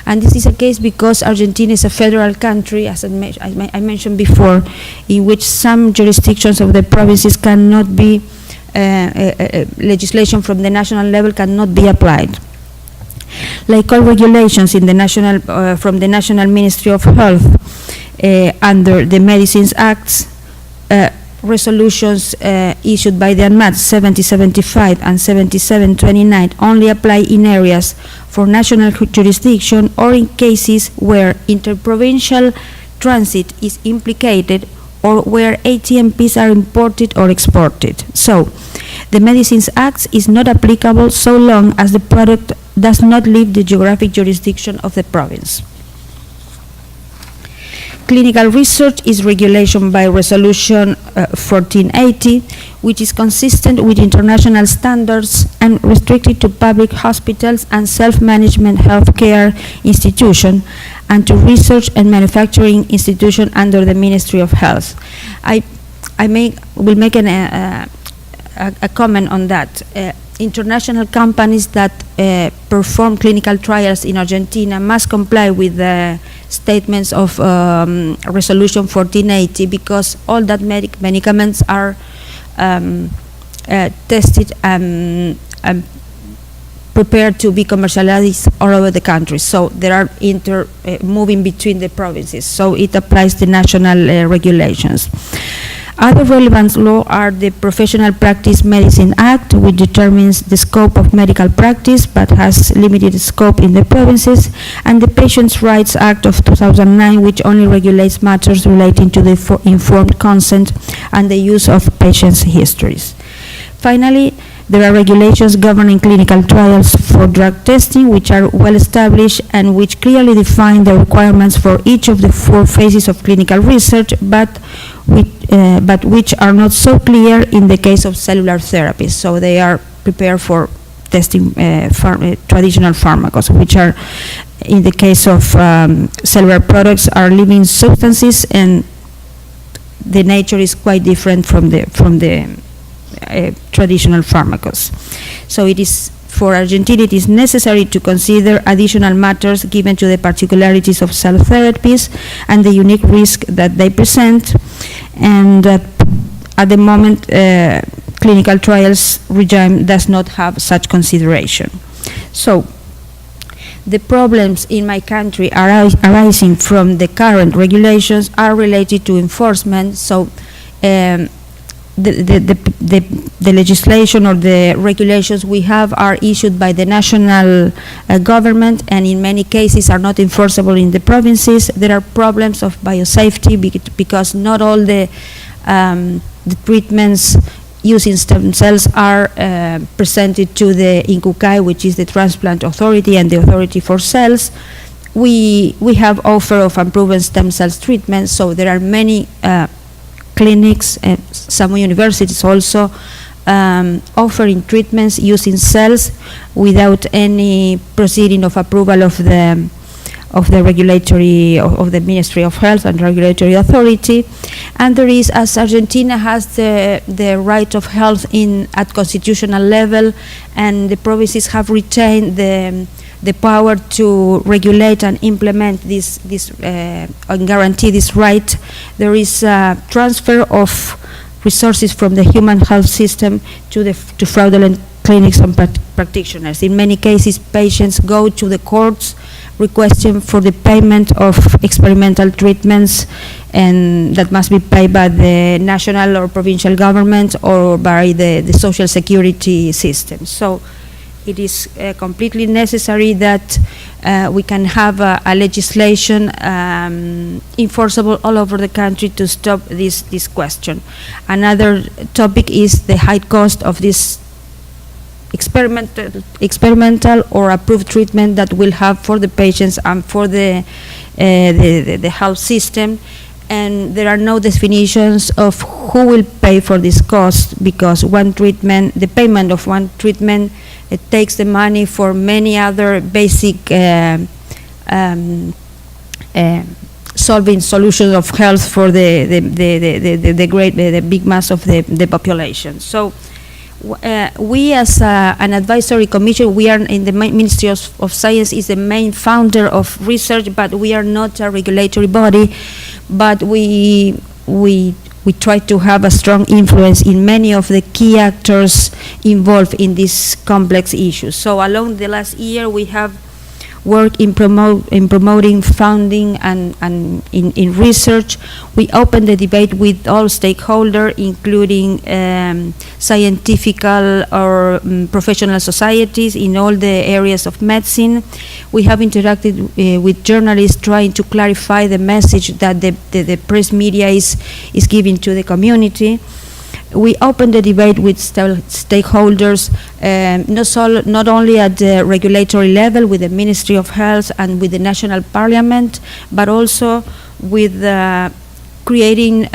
and this is a case because Argentina is a federal country, as I mentioned before, in which some jurisdictions of the provinces cannot be legislation from the national level cannot be applied. Like all regulations in the national from the National Ministry of Health under the Medicines Acts, resolutions issued by the ANMAT 7075 and 7729 only apply in areas for national jurisdiction or in cases where interprovincial transit is implicated or where ATMPs are imported or exported. So, The Medicines Act is not applicable so long as the product does not leave the geographic jurisdiction of the province. Clinical research is regulation by Resolution 1480, which is consistent with international standards and restricted to public hospitals and self-management healthcare institutions and to research and manufacturing institutions under the Ministry of Health. I will make a comment on that. International companies that perform clinical trials in Argentina must comply with the statements of Resolution 1480 because all that medicaments are tested and prepared to be commercialized all over the country. So there are moving between the provinces. So it applies the national regulations. Other relevant laws are the Professional Practice Medicine Act, which determines the scope of medical practice but has limited scope in the provinces, and the Patients' Rights Act of 2009, which only regulates matters relating to the informed consent and the use of patients' histories. Finally, there are regulations governing clinical trials for drug testing, which are well established and which clearly define the requirements for each of the 4 phases of clinical research, but which are not so clear in the case of cellular therapies. So they are prepared for testing traditional pharmaceuticals, which are, in the case of cellular products, are living substances, and the nature is quite different from the traditional pharmaceuticals. So it is, for Argentina, it is necessary to consider additional matters given to the particularities of cell therapies and the unique risk that they present, and at the moment clinical trials regime does not have such consideration. So the problems in my country arising from the current regulations are related to enforcement. So the legislation or the regulations we have are issued by the national government, and in many cases are not enforceable in the provinces. There are problems of biosafety because not all the treatments using stem cells are presented to the INCUCAI, which is the transplant authority and the authority for cells. We have offer of unproven stem cells treatment, so there are many clinics and some universities also offering treatments using cells without any proceeding of approval of the regulatory of the Ministry of Health and Regulatory Authority. And there is, as Argentina has the right of health at constitutional level, and the provinces have retained the power to regulate and implement this and guarantee this right. There is a transfer of resources from the human health system to fraudulent clinics and practitioners. In many cases, patients go to the courts requesting for the payment of experimental treatments, and that must be paid by the national or provincial government or by the social security system. So it is completely necessary that we can have a legislation enforceable all over the country to stop this question. Another topic is the high cost of this experimental or approved treatment that will have for the patients and for the health system. And there are no definitions of who will pay for this cost, because the payment of one treatment, it takes the money for many other basic solving solutions of health for the big mass of the population. So we as an advisory commission, we are in the Ministry of Science, is the main founder of research, but we are not a regulatory body, but we try to have a strong influence in many of the key actors involved in these complex issues. So along the last year, we have worked in promoting funding and in research. We opened the debate with all stakeholders, including scientific or professional societies in all the areas of medicine. We have interacted with journalists trying to clarify the message that the press media is giving to the community. We opened the debate with stakeholders, not only at the regulatory level with the Ministry of Health and with the national parliament, but also with creating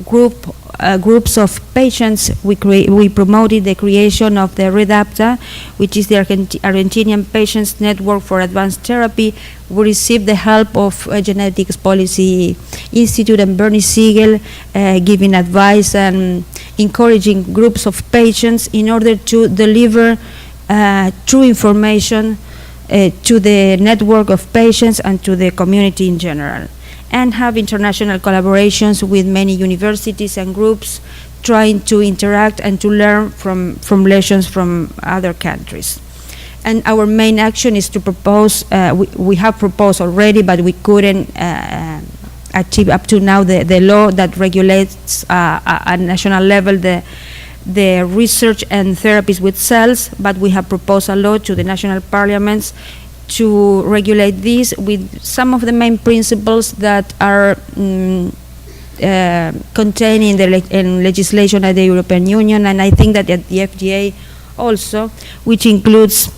groups of patients. We promoted the creation of the REDAPTA, which is the Argentinian Patients Network for Advanced Therapy. We received the help of Genetics Policy Institute and Bernie Siegel, giving advice and encouraging groups of patients in order to deliver true information to the network of patients and to the community in general, and have international collaborations with many universities and groups trying to interact and to learn from lessons from other countries. And our main action is to propose, we have proposed already, but we couldn't achieve up to now the law that regulates at national level the research and therapies with cells, but we have proposed a law to the national parliaments to regulate this with some of the main principles that are contained in legislation at the European Union, and I think that at the FDA also, which includes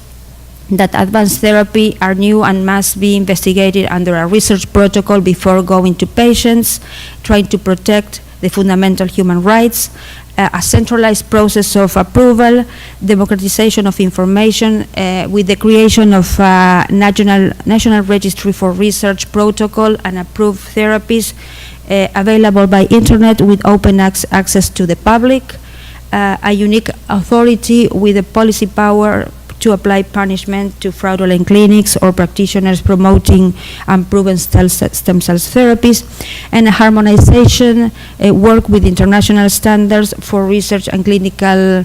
that advanced therapy are new and must be investigated under a research protocol before going to patients, trying to protect the fundamental human rights, a centralized process of approval, democratization of information, with the creation of a national registry for research protocol and approved therapies available by internet with open access to the public, a unique authority with the policy power to apply punishment to fraudulent clinics or practitioners promoting unproven stem cells therapies, and a harmonization work with international standards for research and clinical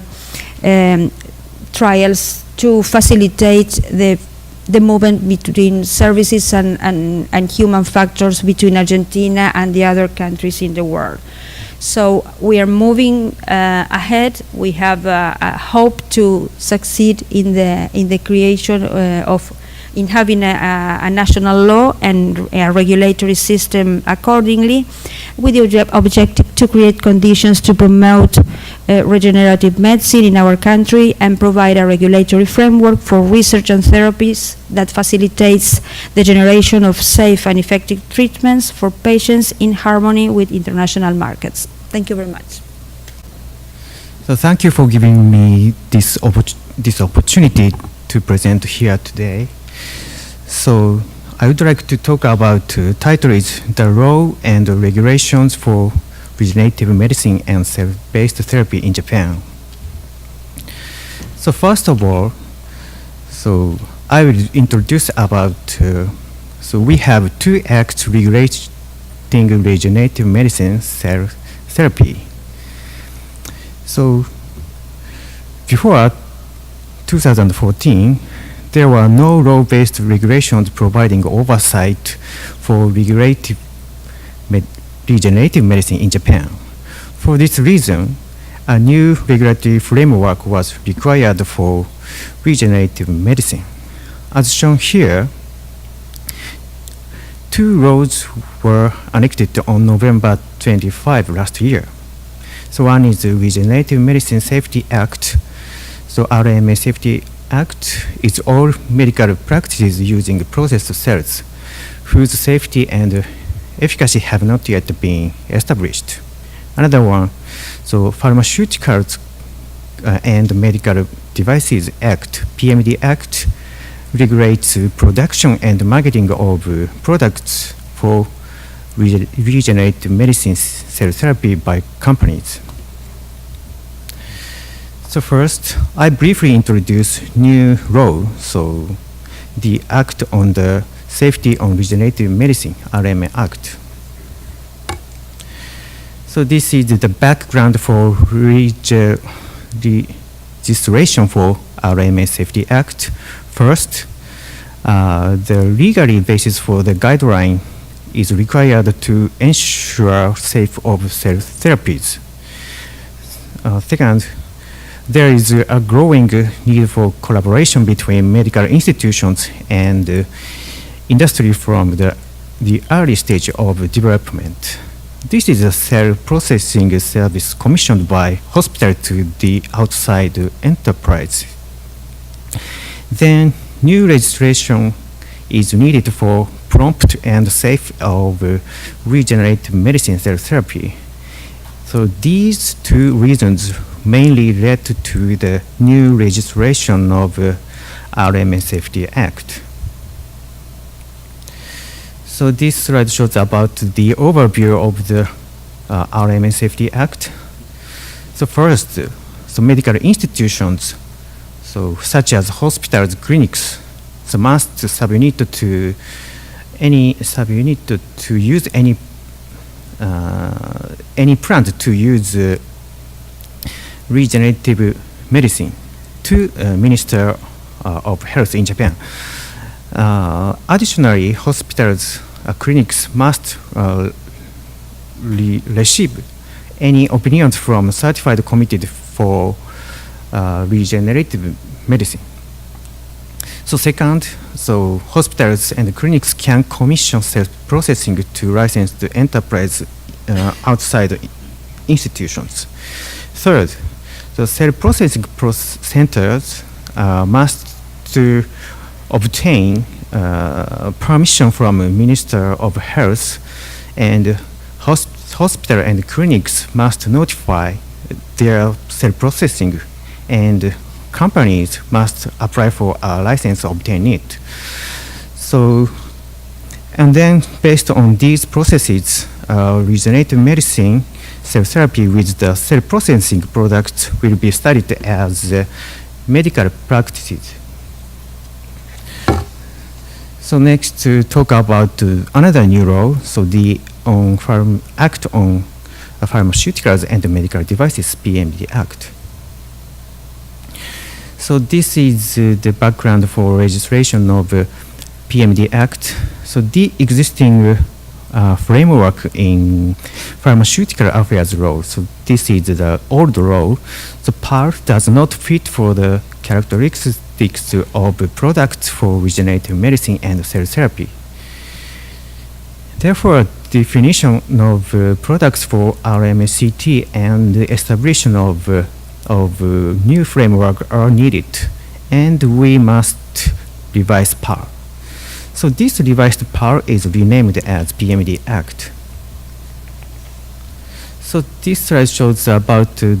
trials to facilitate the movement between services and human factors between Argentina and the other countries in the world. So we are moving ahead. We have a hope to succeed in the creation in having a national law and a regulatory system accordingly, with the objective to create conditions to promote regenerative medicine in our country and provide a regulatory framework for research and therapies that facilitates the generation of safe and effective treatments for patients in harmony with international markets. Thank you very much. So thank you for giving me this opportunity to present here today. So I would like to talk about title is The Law and Regulations for Regenerative Medicine and Cell-Based Therapy in Japan. So first of all, so I will introduce about, so we have 2 acts regulating regenerative medicine cell therapy. So before 2014, there were no law-based regulations providing oversight for regenerative medicine in Japan. For this reason, a new regulatory framework was required for regenerative medicine. As shown here, 2 laws were enacted on November 25 last year. So one is the Regenerative Medicine Safety Act. So RMA Safety Act is all medical practices using processed cells whose safety and efficacy have not yet been established. Another one, so Pharmaceuticals and Medical Devices Act, PMD Act, regulates production and marketing of products for regenerative medicine cell therapy by companies. So first, I briefly introduce new law, so the Act on the Safety on Regenerative Medicine, RMA Act. So this is the background for registration for RMA Safety Act. First, the legal basis for the guideline is required to ensure safe of cell therapies. Second, there is a growing need for collaboration between medical institutions and industry from the early stage of development. This is a cell processing service commissioned by hospital to the outside enterprise. Then new registration is needed for prompt and safe of regenerative medicine cell therapy. So these two reasons mainly led to the new registration of RMA Safety Act. So this slide shows about the overview of the RMA Safety Act. So first, so medical institutions, so such as hospitals, clinics, so must submit to use any plan to use regenerative medicine to Minister of Health in Japan. Additionally, hospitals, clinics must receive any opinions from certified committee for regenerative medicine. So second, so hospitals and clinics can commission cell processing to licensed enterprise outside institutions. Third, the cell processing centers must obtain permission from Minister of Health, and hospital and clinics must notify their cell processing, and companies must apply for a license to obtain it. So, and then based on these processes, regenerative medicine cell therapy with the cell processing products will be studied as medical practices. So next to talk about another new law, so the Act on Pharmaceuticals and Medical Devices, PMD Act. So this is the background for registration of PMD Act. So the existing framework in pharmaceutical affairs law. So this is the old law. The part does not fit for the characteristics of products for regenerative medicine and cell therapy. Therefore, definition of products for RMCT and the establishment of new framework are needed, and we must revise PAR. So this revised PAR is renamed as PMD Act. So this slide shows about the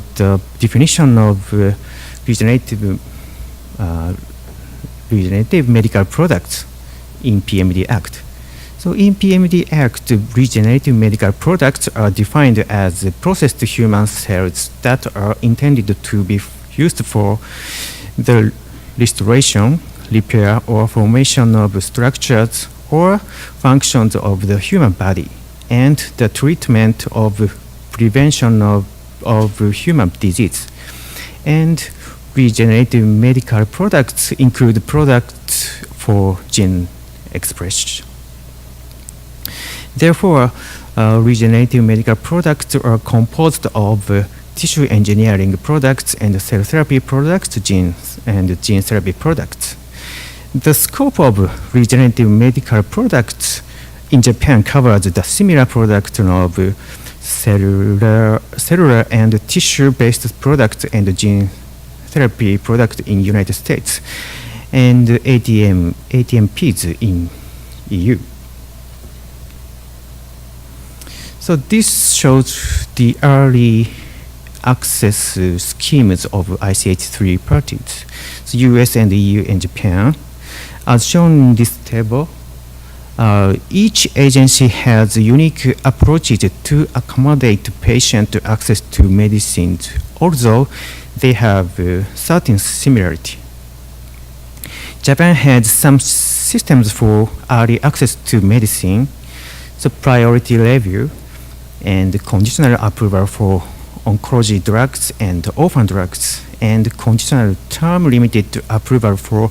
definition of regenerative medical products in PMD Act. So in PMD Act, regenerative medical products are defined as processed human cells that are intended to be used for the restoration, repair, or formation of structures or functions of the human body, and the treatment of prevention of human disease. And regenerative medical products include products for gene expression. Therefore, regenerative medical products are composed of tissue engineering products and cell therapy products, genes, and gene therapy products. The scope of regenerative medical products in Japan covers the similar production of cellular and tissue-based products and gene therapy products in United States, and ATMPs in EU. So this shows the early access schemes of ICH3 parties, so US and EU and Japan. As shown in this table, each agency has unique approaches to accommodate patient access to medicines, although they have certain similarity. Japan has some systems for early access to medicine, so priority review, and conditional approval for oncology drugs and orphan drugs, and conditional term-limited approval for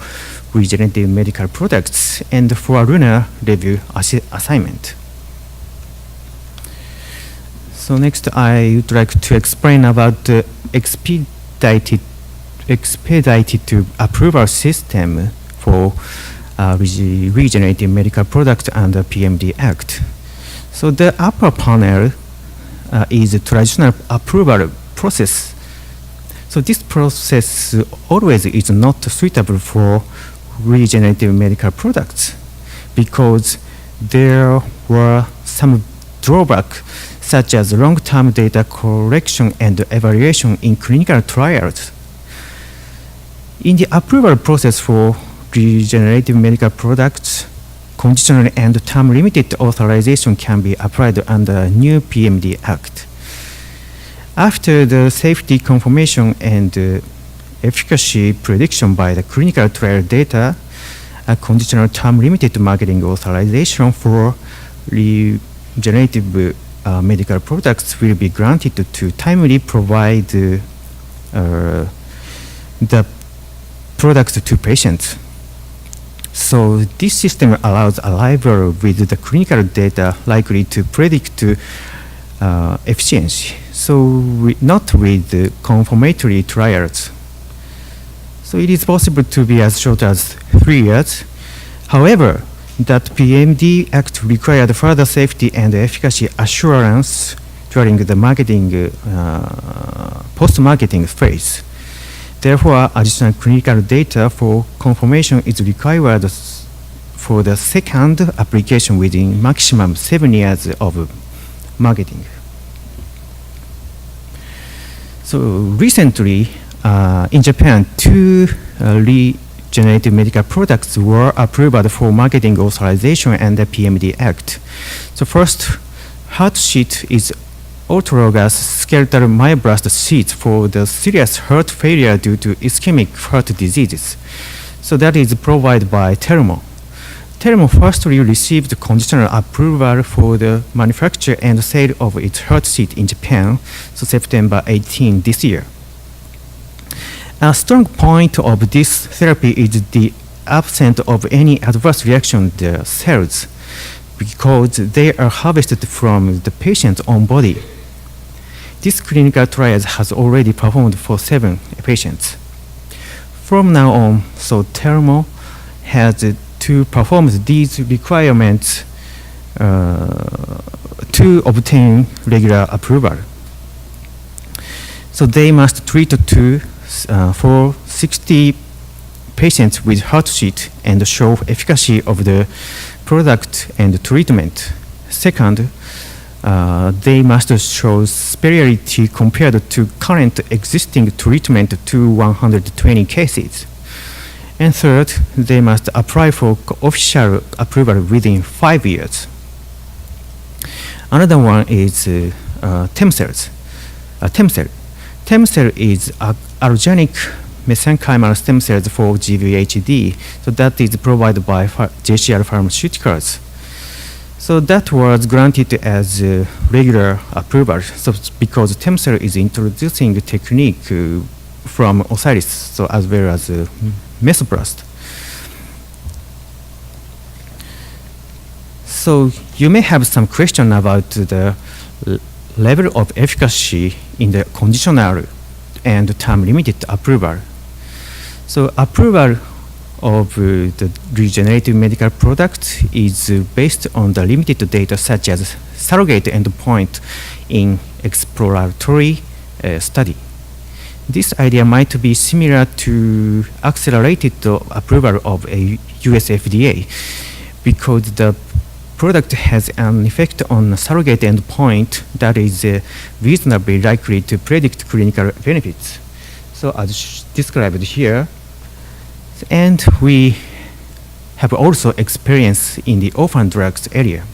regenerative medical products, and for a lunar review assignment. So next, I would like to explain about the expedited approval system for regenerative medical products under PMD Act. So the upper panel is a traditional approval process. So this process always is not suitable for regenerative medical products because there were some drawbacks such as long-term data collection and evaluation in clinical trials. In the approval process for regenerative medical products, conditional and term-limited authorization can be applied under new PMD Act. After the safety confirmation and efficacy prediction by the clinical trial data, a conditional term-limited marketing authorization for regenerative medical products will be granted to timely provide the products to patients. So this system allows a library with the clinical data likely to predict efficiency. So not with the confirmatory trials. So it is possible to be as short as 3 years. However, that PMD Act required further safety and efficacy assurance during the marketing, post-marketing phase. Therefore, additional clinical data for confirmation is required for the second application within maximum 7 years of marketing. So recently, in Japan, 2 regenerative medical products were approved for marketing authorization under PMD Act. So first, heart sheet is autologous skeletal myoblast sheets for the serious heart failure due to ischemic heart diseases. So that is provided by Thermo. Thermo firstly received conditional approval for the manufacture and sale of its heart sheet in Japan, so September 18 this year. A strong point of this therapy is the absence of any adverse reaction to the cells because they are harvested from the patient's own body. This clinical trial has already performed for 7 patients. From now on, so Thermo has to perform these requirements to obtain regular approval. So they must treat for 60 patients with heart sheet and show efficacy of the product and treatment. Second, they must show superiority compared to current existing treatment to 120 cases. And third, they must apply for official approval within 5 years. Another one is TEMCELL. TEMCELL is allogeneic mesenchymal stem cells for GVHD. So that is provided by JCR Pharmaceuticals. So that was granted as regular approval. So because TEMCELL is introducing the technique from Osiris, so as well as Mesoblast. So you may have some question about the level of efficacy in the conditional and term-limited approval. So approval of the regenerative medical product is based on the limited data such as surrogate endpoint in exploratory study. This idea might be similar to accelerated approval of a US FDA because the product has an effect on a surrogate endpoint that is reasonably likely to predict clinical benefits. So as described here, and we have also experience in the orphan drugs area.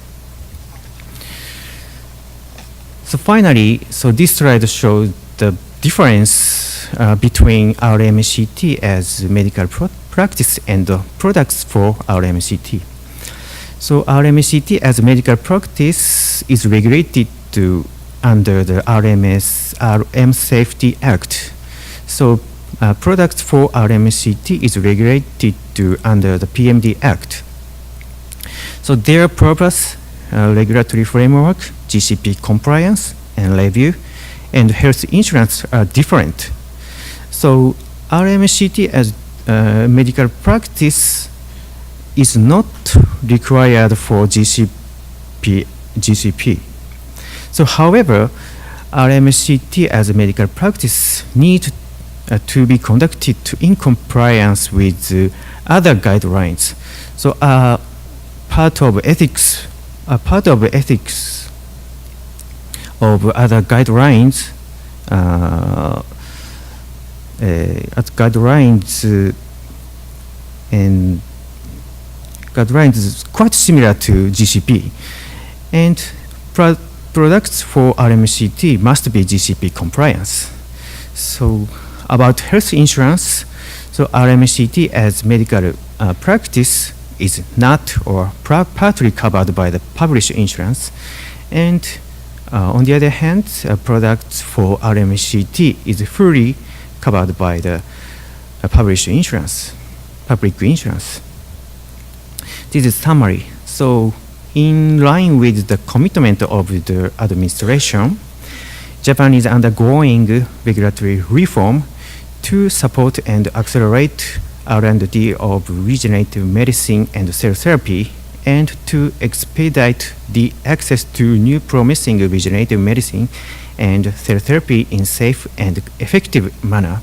So finally, so this slide shows the difference between RMCT as medical practice and products for RMCT. So RMCT as medical practice is regulated under the RM Safety Act. So products for RMCT is regulated under the PMD Act. So their purpose, regulatory framework, GCP compliance and review, and health insurance are different. So RMCT as medical practice is not required for GCP. So, however, RMCT as a medical practice need to be conducted in compliance with other guidelines. So, part of ethics of other guidelines. And guidelines is quite similar to GCP, and products for RMCT must be GCP compliance. So about health insurance, so RMCT as medical practice is not or partly covered by the published insurance, and on the other hand, products for RMCT is fully covered by the published insurance, public insurance. This is summary. So, in line with the commitment of the administration, Japan is undergoing regulatory reform to support and accelerate R&D of regenerative medicine and cell therapy, and to expedite the access to new promising regenerative medicine and cell therapy in safe and effective manner.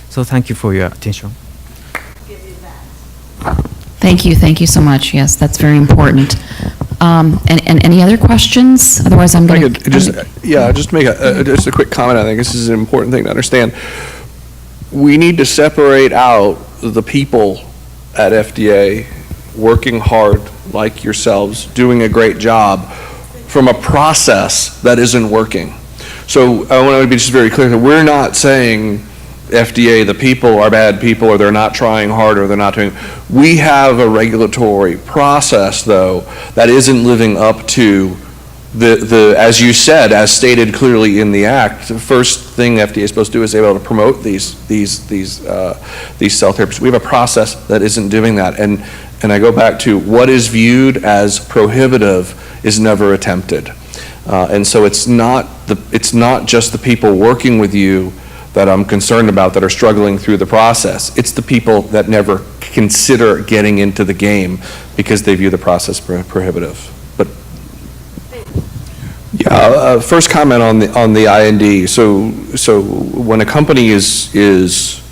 So thank you for your attention. Thank you so much. Yes, that's very important. And any other questions? Otherwise, I'm going to... Just make just a quick comment. I think this is an important thing to understand. We need to separate out the people at FDA working hard like yourselves, doing a great job, from a process that isn't working. So I want to be just very clear that we're not saying FDA, the people are bad people, or they're not trying hard, or they're not doing. We have a regulatory process, though, that isn't living up to the as you said, as stated clearly in the act. The first thing FDA is supposed to do is able to promote these cell therapies. We have a process that isn't doing that, and I go back to what is viewed as prohibitive is never attempted, and so it's not just the people working with you that I'm concerned about that are struggling through the process. It's the people that never consider getting into the game because they view the process prohibitive. But yeah, first comment on the IND. So when a company is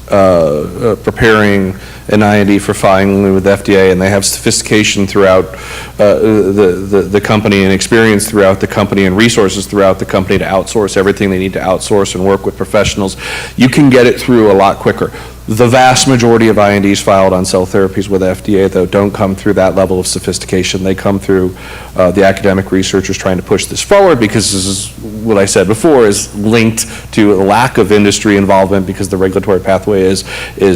preparing an IND for filing with FDA, and they have sophistication throughout the company, and experience throughout the company, and resources throughout the company to outsource everything they need to outsource and work with professionals, you can get it through a lot quicker. The vast majority of INDs filed on cell therapies with FDA, though, don't come through that level of sophistication. They come through the academic researchers trying to push this forward, because this is what I said before, is linked to a lack of industry involvement because the regulatory pathway is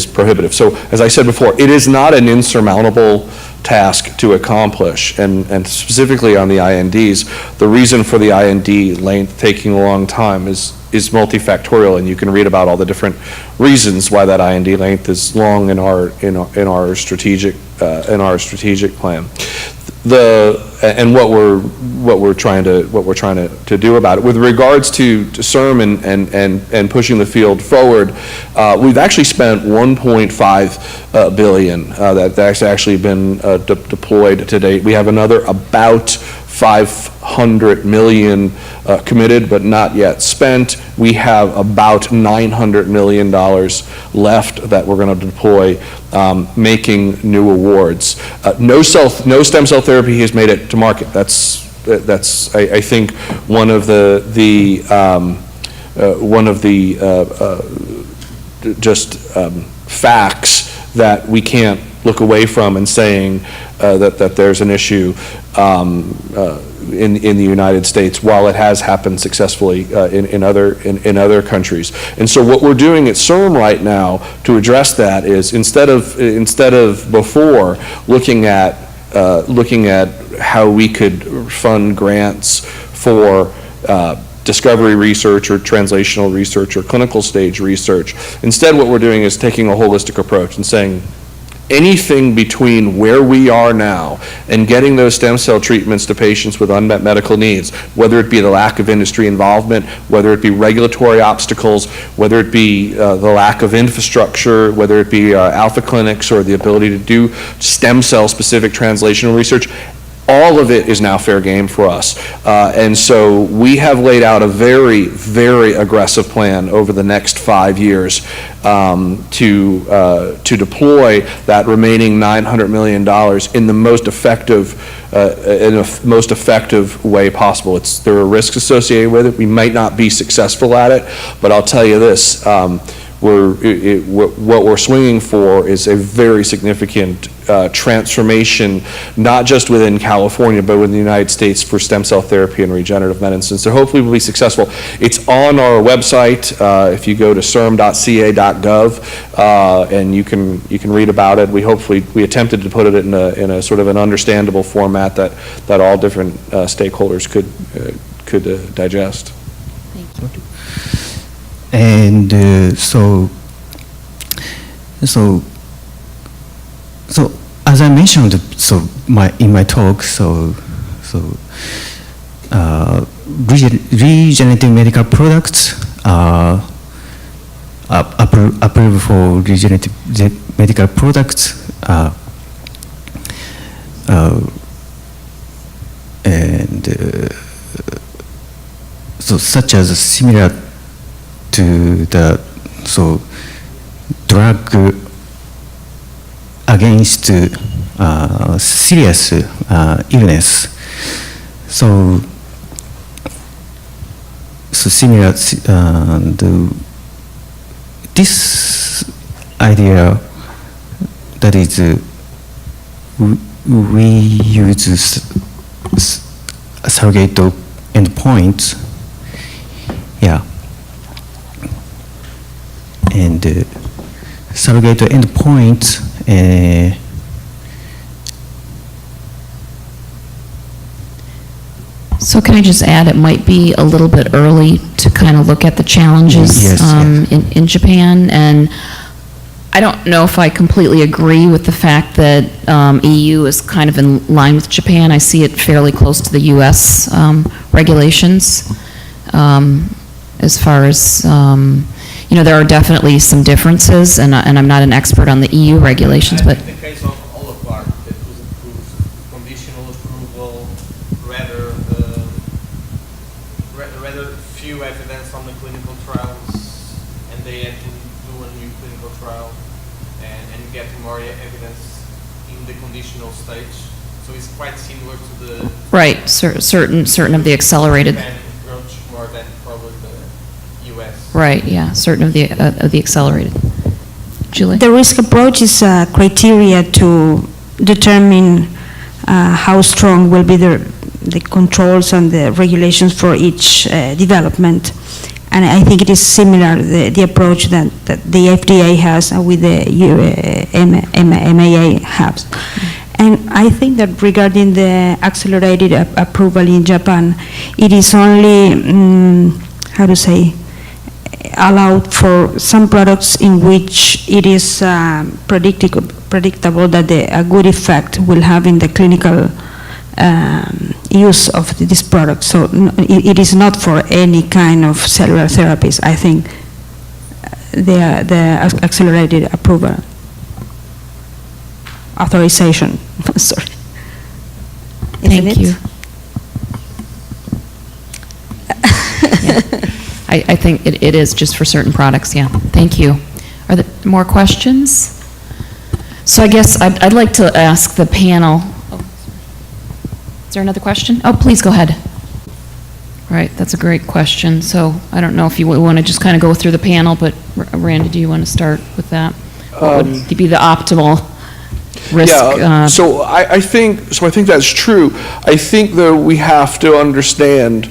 prohibitive. So as I said before, it is not an insurmountable task to accomplish, and specifically on the INDs, the reason for the IND length taking a long time is multifactorial, and you can read about all the different reasons why that IND length is long in our strategic plan. And what we're trying to do about it with regards to CIRM and pushing the field forward, we've actually spent 1.5 billion that's actually been deployed to date. We have another about 500 million committed but not yet spent. We have about $900 million left that we're going to deploy, making new awards. No stem cell therapy has made it to market. That's I think one of the facts that we can't look away from, and saying that there's an issue in the United States, while it has happened successfully in other countries. And so what we're doing at CIRM right now to address that is, instead of before looking at how we could fund grants for discovery research or translational research or clinical stage research, instead what we're doing is taking a holistic approach and saying, anything between where we are now and getting those stem cell treatments to patients with unmet medical needs, whether it be the lack of industry involvement, whether it be regulatory obstacles, whether it be the lack of infrastructure, whether it be alpha clinics or the ability to do stem cell specific translational research, all of it is now fair game for us. And so we have laid out a very, very aggressive plan over the next 5 years to deploy that remaining $900 million in the most effective way possible. There are risks associated with it. We might not be successful at it, but I'll tell you this, what we're swinging for is a very significant transformation, not just within California, but within the United States for stem cell therapy and regenerative medicine. So hopefully we'll be successful. It's on our website. If you go to CIRM.ca.gov, and you can read about it. We attempted to put it in a sort of an understandable format that all different stakeholders could digest. Thank you. And so as I mentioned, in my talk, regenerative medical products are approved for regenerative medical products, and such as similar to the drug against serious illness. So similar. This idea that is we use surrogate endpoints. Yeah. And surrogate endpoints. So can I just add, it might be a little bit early to kind of look at the challenges in Japan, and I don't know if I completely agree with the fact that EU is kind of in line with Japan. I see it fairly close to the US regulations as far as there are definitely some differences, and I'm not an expert on the EU regulations, but... In the case of Olapart, that was approved conditional approval, rather few evidence on the clinical trials, and they had to do a new clinical trial and get more evidence in the conditional stage. So it's quite similar to the... Right, certain of the accelerated... approach more than probably the US. Right, yeah, certain of the accelerated. Julie? The risk approach is a criteria to determine how strong will be the controls and the regulations for each development. And I think it is similar, the approach that the FDA has with the MAA has. And I think that regarding the accelerated approval in Japan, it is only, allowed for some products in which it is predictable that a good effect will have in the clinical use of this product. So it is not for any kind of cellular therapies. I think the accelerated approval authorization. Sorry. Thank you. I think it is just for certain products, yeah. Thank you. Are there more questions? So I guess I'd like to ask the panel. Oh, is there another question? Oh, please go ahead. Right, that's a great question. So I don't know if you want to just kind of go through the panel, but Randy, do you want to start with that? What would be the optimal risk? Yeah, so I think that's true. I think that we have to understand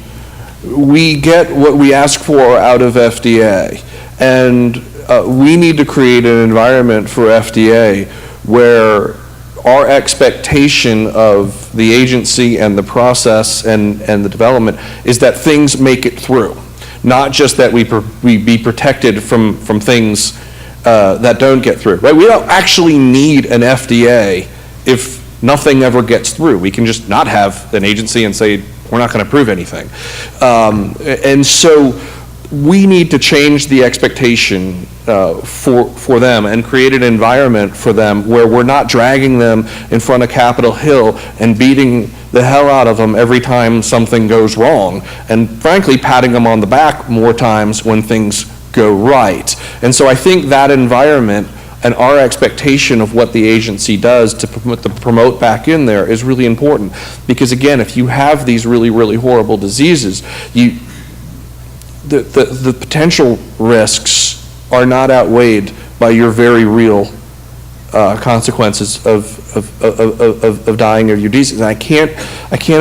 we get what we ask for out of FDA, and we need to create an environment for FDA where our expectation of the agency and the process and the development is that things make it through, not just that we be protected from things that don't get through. Right? We don't actually need an FDA if nothing ever gets through. We can just not have an agency and say we're not going to prove anything. And so we need to change the expectation for them and create an environment for them where we're not dragging them in front of Capitol Hill and beating the hell out of them every time something goes wrong, and frankly patting them on the back more times when things go right. And so I think that environment and our expectation of what the agency does to promote back in there is really important, because again, if you have these really, really horrible diseases, the potential risks are not outweighed by your very real consequences of dying of your disease. And I can't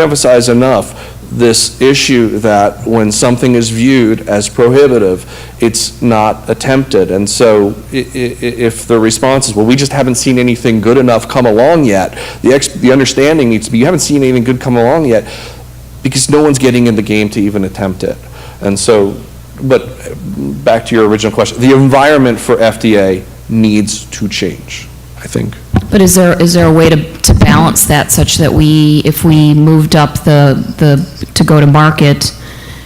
emphasize enough this issue that when something is viewed as prohibitive, it's not attempted. And so if the response is, well, we just haven't seen anything good enough come along yet, the understanding needs to be, you haven't seen anything good come along yet because no one's getting in the game to even attempt it. And so, but back to your original question, the environment for FDA needs to change, I think. But is there a way to balance that such that if we moved up to go to market,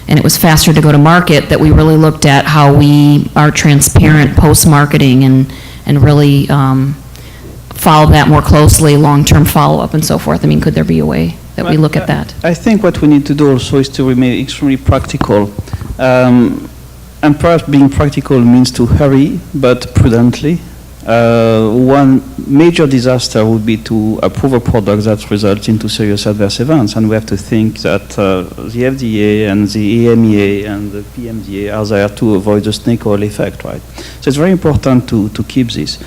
and it was faster to go to market, that we really looked at how we are transparent post-marketing and really follow that more closely, long-term follow-up and so forth? I mean, could there be a way that we look at that? I think what we need to do also is to remain extremely practical. And perhaps being practical means to hurry, but prudently. One major disaster would be to approve a product that results into serious adverse events, and we have to think that the FDA and the EMEA and the PMDA are there to avoid the snake oil effect, right? So it's very important to keep this.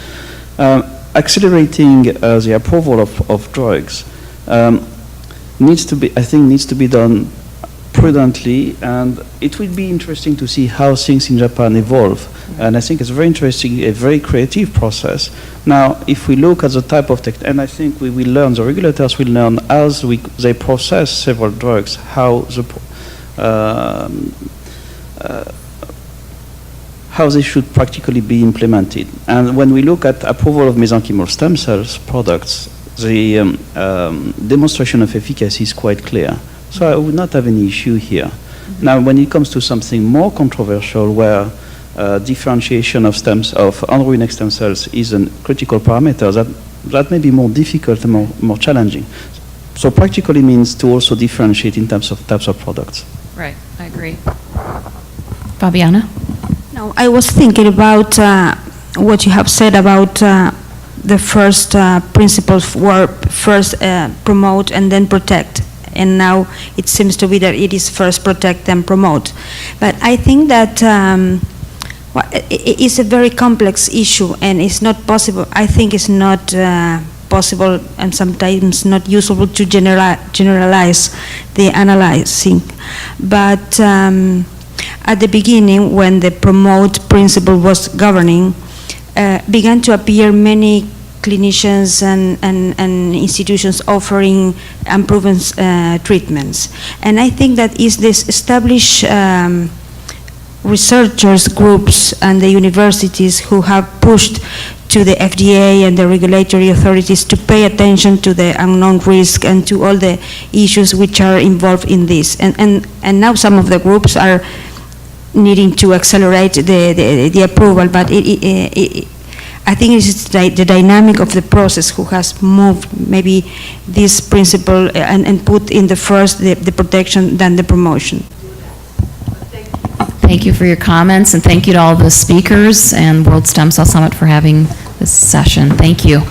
Accelerating the approval of drugs needs to be done prudently, and it will be interesting to see how things in Japan evolve. And I think it's very interesting, a very creative process. Now, if we look at the type of and I think we will learn, the regulators will learn as they process several drugs, how they should practically be implemented. And when we look at approval of mesenchymal stem cells products, the demonstration of efficacy is quite clear. So I would not have any issue here. Now, when it comes to something more controversial, where differentiation of embryonic stem cells is a critical parameter, that may be more difficult and more challenging. So practically means to also differentiate in terms of types of products. Right, I agree. Fabiana? No, I was thinking about what you have said about the first principles were first promote and then protect. And now it seems to be that it is first protect then promote. But I think that it is a very complex issue, and it's not possible. I think it's not possible and sometimes not useful to generalize the analyzing. But at the beginning, when the promote principle was governing, began to appear many clinicians and institutions offering unproven treatments. And I think that is this established researchers groups and the universities who have pushed to the FDA and the regulatory authorities to pay attention to the unknown risk and to all the issues which are involved in this. And now some of the groups are needing to accelerate the approval, but I think it's the dynamic of the process who has moved maybe this principle and put in the first the protection than the promotion. Thank you for your comments, and thank you to all the speakers and World Stem Cell Summit for having this session. Thank you.